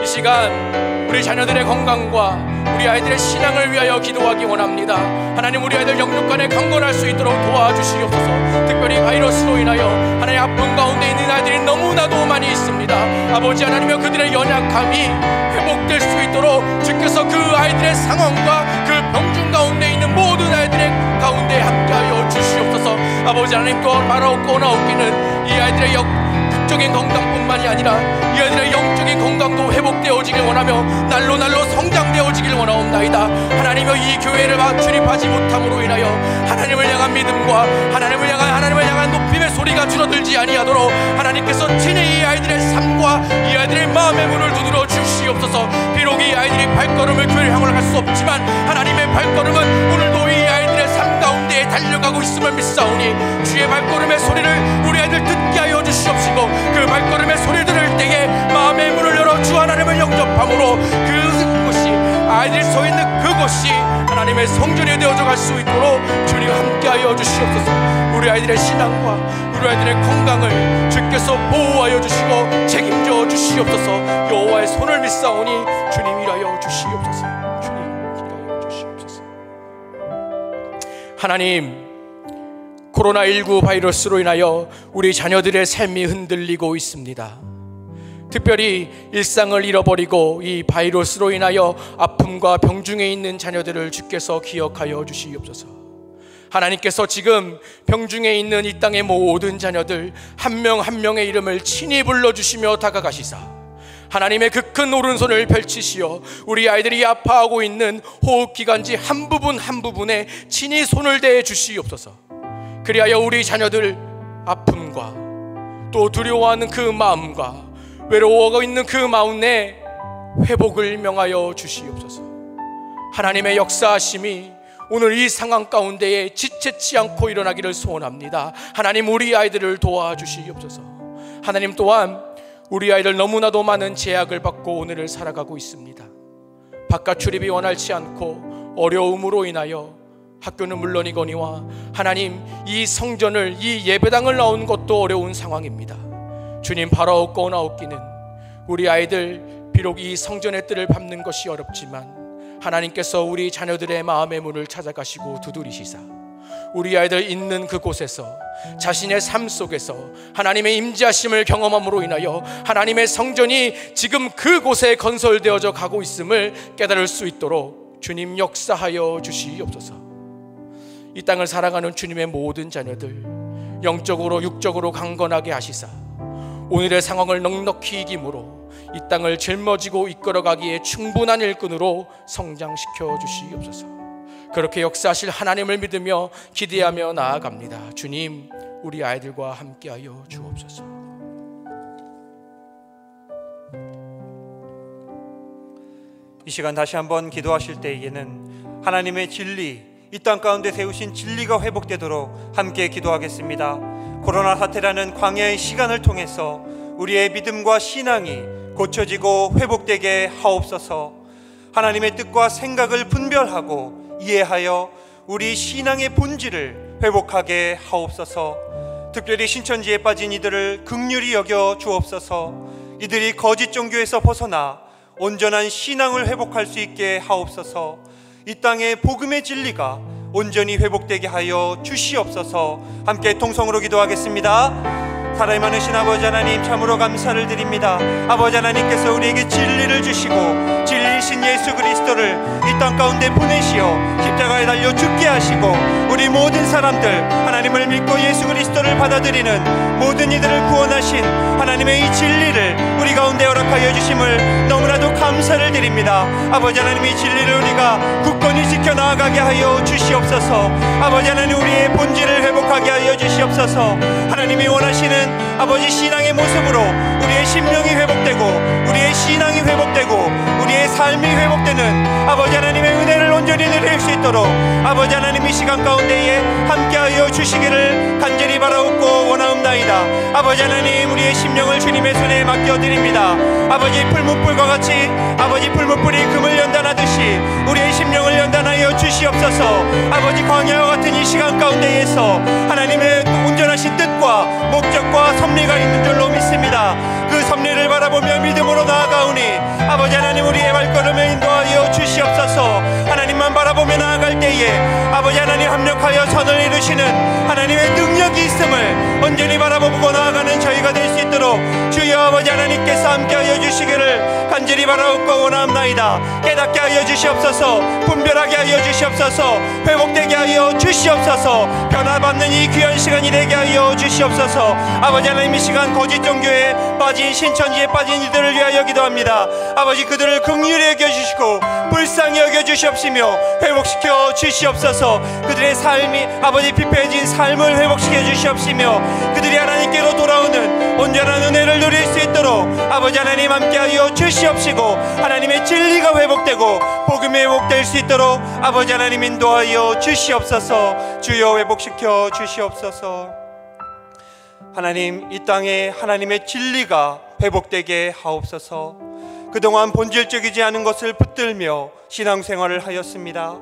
[SPEAKER 5] 이 시간 우리 자녀들의 건강과 우리 아이들의 신앙을 위하여 기도하기 원합니다. 하나님, 우리 아이들 영육간에 강건할 수 있도록 도와주시옵소서. 특별히 바이러스로 인하여 하나님 아픔 가운데 있는 아이들이 너무나도 많이 있습니다. 아버지 하나님여, 그들의 연약함이 회복될 수 있도록 주께서 그 아이들의 상황과 그 병중 가운데 있는 모든 아이들의 가운데 함께하여 주시옵소서. 아버지 하나님, 또 말하옵고나옵기는 이 아이들의 영적인 건강뿐만이 아니라 이 아이들의 영적인 건강도 회복되어지길 원하며 날로 성장되어지길 원하옵나이다. 하나님여, 이 교회를 출입하지 못함으로 인하여 하나님을 향한 믿음과 하나님을 향한 높임의 소리가 줄어들지 아니하도록 하나님께서 친히 이 아이들의 삶과 이 아이들의 마음의 문을 두드려 주시옵소서. 비록 이 아이들이 발걸음을 교회를 향을 할 수 없지만 하나님의 발걸음은 오늘도 이 아이들의 삶 가운데 달려가고 있음을 믿사오니 주의 발걸음의 소리를 우리 아이들 듣게 하여 주시옵시고 그 발걸음의 소리를 들을 때에 마음의 문을 열어 주 하나님을 영접함으로 그것이 아이들이 서 있는 그곳이 하나님의 성전이 되어져 갈 수 있도록 주님 함께하여 주시옵소서. 우리 아이들의 신앙과 우리 아이들의 건강을 주께서 보호하여 주시고 책임져 주시옵소서. 여호와의 손을 믿사오니 주님 일하여 주시옵소서. 주님 일하여 주시옵소서. 하나님, 코로나19 바이러스로 인하여 우리 자녀들의 삶이 흔들리고 있습니다. 특별히 일상을 잃어버리고 이 바이러스로 인하여 아픔과 병중에 있는 자녀들을 주께서 기억하여 주시옵소서. 하나님께서 지금 병중에 있는 이 땅의 모든 자녀들 한 명 한 명의 이름을 친히 불러주시며 다가가시사 하나님의 그 큰 오른손을 펼치시어 우리 아이들이 아파하고 있는 호흡기관지 한 부분 한 부분에 친히 손을 대해 주시옵소서. 그리하여 우리 자녀들 아픔과 또 두려워하는 그 마음과 외로워하고 있는 그 마음 내 회복을 명하여 주시옵소서. 하나님의 역사하심이 오늘 이 상황 가운데에 지체치 않고 일어나기를 소원합니다. 하나님, 우리 아이들을 도와주시옵소서. 하나님, 또한 우리 아이들 너무나도 많은 제약을 받고 오늘을 살아가고 있습니다. 바깥 출입이 원활치 않고 어려움으로 인하여 학교는 물론이거니와 하나님, 이 성전을, 이 예배당을 나온 것도 어려운 상황입니다. 주님, 바라옵고나옵기는 우리 아이들 비록 이 성전의 뜰을 밟는 것이 어렵지만 하나님께서 우리 자녀들의 마음의 문을 찾아가시고 두드리시사 우리 아이들 있는 그곳에서 자신의 삶 속에서 하나님의 임재하심을 경험함으로 인하여 하나님의 성전이 지금 그곳에 건설되어져 가고 있음을 깨달을 수 있도록 주님 역사하여 주시옵소서. 이 땅을 살아가는 주님의 모든 자녀들 영적으로 육적으로 강건하게 하시사 오늘의 상황을 넉넉히 이김으로 이 땅을 짊어지고 이끌어가기에 충분한 일꾼으로 성장시켜 주시옵소서. 그렇게 역사하실 하나님을 믿으며 기대하며 나아갑니다. 주님, 우리 아이들과 함께하여 주옵소서.
[SPEAKER 4] 이 시간 다시 한번 기도하실 때에는 하나님의 진리, 이 땅 가운데 세우신 진리가 회복되도록 함께 기도하겠습니다. 코로나 사태라는 광야의 시간을 통해서 우리의 믿음과 신앙이 고쳐지고 회복되게 하옵소서. 하나님의 뜻과 생각을 분별하고 이해하여 우리 신앙의 본질을 회복하게 하옵소서. 특별히 신천지에 빠진 이들을 긍휼히 여겨 주옵소서. 이들이 거짓 종교에서 벗어나 온전한 신앙을 회복할 수 있게 하옵소서. 이 땅의 복음의 진리가 온전히 회복되게 하여 주시옵소서. 함께 통성으로 기도하겠습니다. 사랑이 많으신 아버지 하나님, 참으로 감사를 드립니다. 아버지 하나님께서 우리에게 진리를 주시고 진리이신 예수 그리스도를 이 땅 가운데 보내시어 십자가에 달려 죽게 하시고 우리 모든 사람들 하나님을 믿고 예수 그리스도를 받아들이는 모든 이들을 구원하신 하나님의 이 진리를 우리 가운데 허락하여 주심을 너무나도 감사를 드립니다. 아버지 하나님, 이 진리를 우리가 굳건히 지켜나가게 하여 주시옵소서. 아버지 하나님, 우리의 본질을 회복하게 하여 주시옵소서. 하나님이 원하시는 아버지 신앙의 모습으로 우리의 심령이 회복되고 우리의 신앙이 회복되고 우리의 삶이 회복되는 아버지 하나님의 은혜를 온전히 누릴 수 있도록 아버지 하나님, 이 시간 가운데에 함께하여 주시기를 간절히 바라옵고 원하옵나이다. 아버지 하나님, 우리의 심령을 주님의 손에 맡겨드립니다. 아버지, 풀무불과 같이 아버지 풀무불이 금을 연단하듯이 우리의 심령을 연단하여 주시옵소서. 아버지, 광야와 같은 이 시간 가운데에서 하나님의 온전하신 뜻과 목적과 섭리가 있는 줄로 믿습니다. 그 섭리를 바라보며 믿음으로 나아가오니 아버지 하나님, 우리의 발걸음을 인도하여 주시옵소서. 하나님만 바라보며 나아갈 때에 아버지 하나님, 합력하여 선을 이루시는 하나님의 능력이 있음을 온전히 바라보고 나아가는 저희가 될 수 있도록 주여 아버지 하나님께서 함께하여 주시기를 간절히 바라옵고 원하옵나이다. 깨닫게 하여 주시옵소서. 분별하게 하여 주시옵소서. 회복되게 하여 주시옵소서. 변화받는 이 귀한 시간이 되게 하여 주시옵소서. 아버지 하나님, 이 시간 거짓 종교에 빠진 신천지에 빠진 이들을 위하여 기도합니다. 아버지, 그들을 긍휼히 여겨주시고 불쌍히 여겨주시옵시며 회복시켜 주시옵소서. 그들의 삶이 아버지 피폐해진 삶을 회복시켜 주시옵시며 그들이 하나님께로 돌아오는 온전한 은혜를 누릴 수 있도록 아버지 하나님 함께하여 주시옵시고 하나님의 진리가 회복되고 복음이 회복될 수 있도록 아버지 하나님 인도하여 주시옵소서. 주여, 회복시켜 주시옵소서. 하나님, 이 땅에 하나님의 진리가 회복되게 하옵소서. 그동안 본질적이지 않은 것을 붙들며 신앙생활을 하였습니다.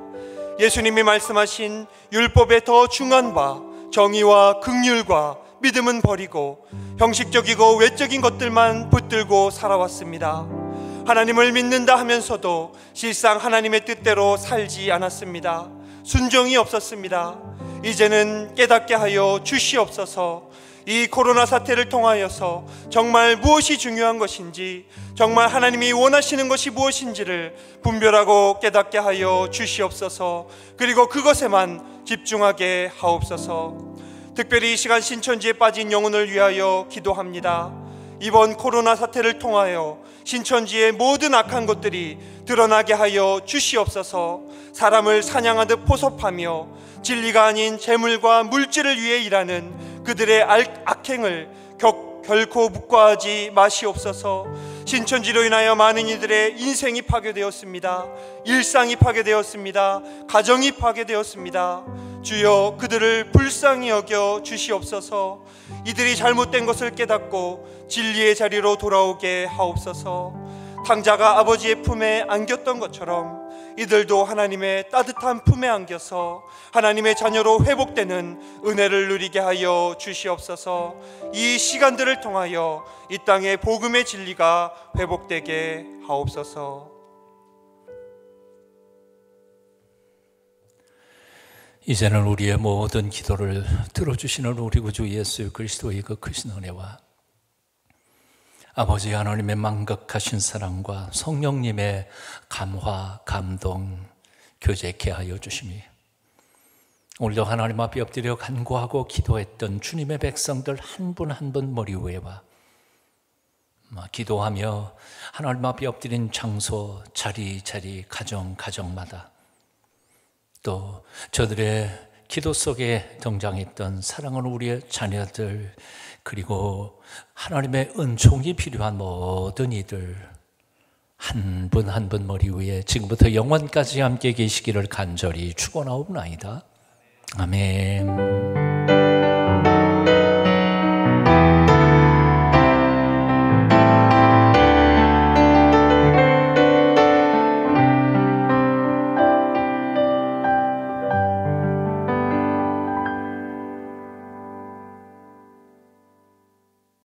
[SPEAKER 4] 예수님이 말씀하신 율법의 더 중한 바 정의와 긍휼과 믿음은 버리고 형식적이고 외적인 것들만 붙들고 살아왔습니다. 하나님을 믿는다 하면서도 실상 하나님의 뜻대로 살지 않았습니다. 순종이 없었습니다. 이제는 깨닫게 하여 주시옵소서. 이 코로나 사태를 통하여서 정말 무엇이 중요한 것인지, 정말 하나님이 원하시는 것이 무엇인지를 분별하고 깨닫게 하여 주시옵소서. 그리고 그것에만 집중하게 하옵소서. 특별히 이 시간 신천지에 빠진 영혼을 위하여 기도합니다. 이번 코로나 사태를 통하여 신천지의 모든 악한 것들이 드러나게 하여 주시옵소서. 사람을 사냥하듯 포섭하며 진리가 아닌 재물과 물질을 위해 일하는 그들의 악행을 결코 묵과하지 마시옵소서. 신천지로 인하여 많은 이들의 인생이 파괴되었습니다. 일상이 파괴되었습니다. 가정이 파괴되었습니다. 주여, 그들을 불쌍히 여겨 주시옵소서. 이들이 잘못된 것을 깨닫고 진리의 자리로 돌아오게 하옵소서. 탕자가 아버지의 품에 안겼던 것처럼 이들도 하나님의 따뜻한 품에 안겨서 하나님의 자녀로 회복되는 은혜를 누리게 하여 주시옵소서. 이 시간들을 통하여 이 땅의 복음의 진리가 회복되게 하옵소서.
[SPEAKER 3] 이제는 우리의 모든 기도를 들어주시는 우리 구주 예수 그리스도의 그 크신 은혜와 아버지 하나님의 망각하신 사랑과 성령님의 감화, 감동, 교제케 하여 주심이 오늘도 하나님 앞에 엎드려 간구하고 기도했던 주님의 백성들 한 분 한 분 머리 위에와 기도하며 하나님 앞에 엎드린 장소, 자리, 가정마다 또 저들의 기도 속에 등장했던 사랑하는 우리의 자녀들 그리고 하나님의 은총이 필요한 모든 이들 한 분 한 분 머리 위에 지금부터 영원까지 함께 계시기를 간절히 축원하옵나이다. 아멘.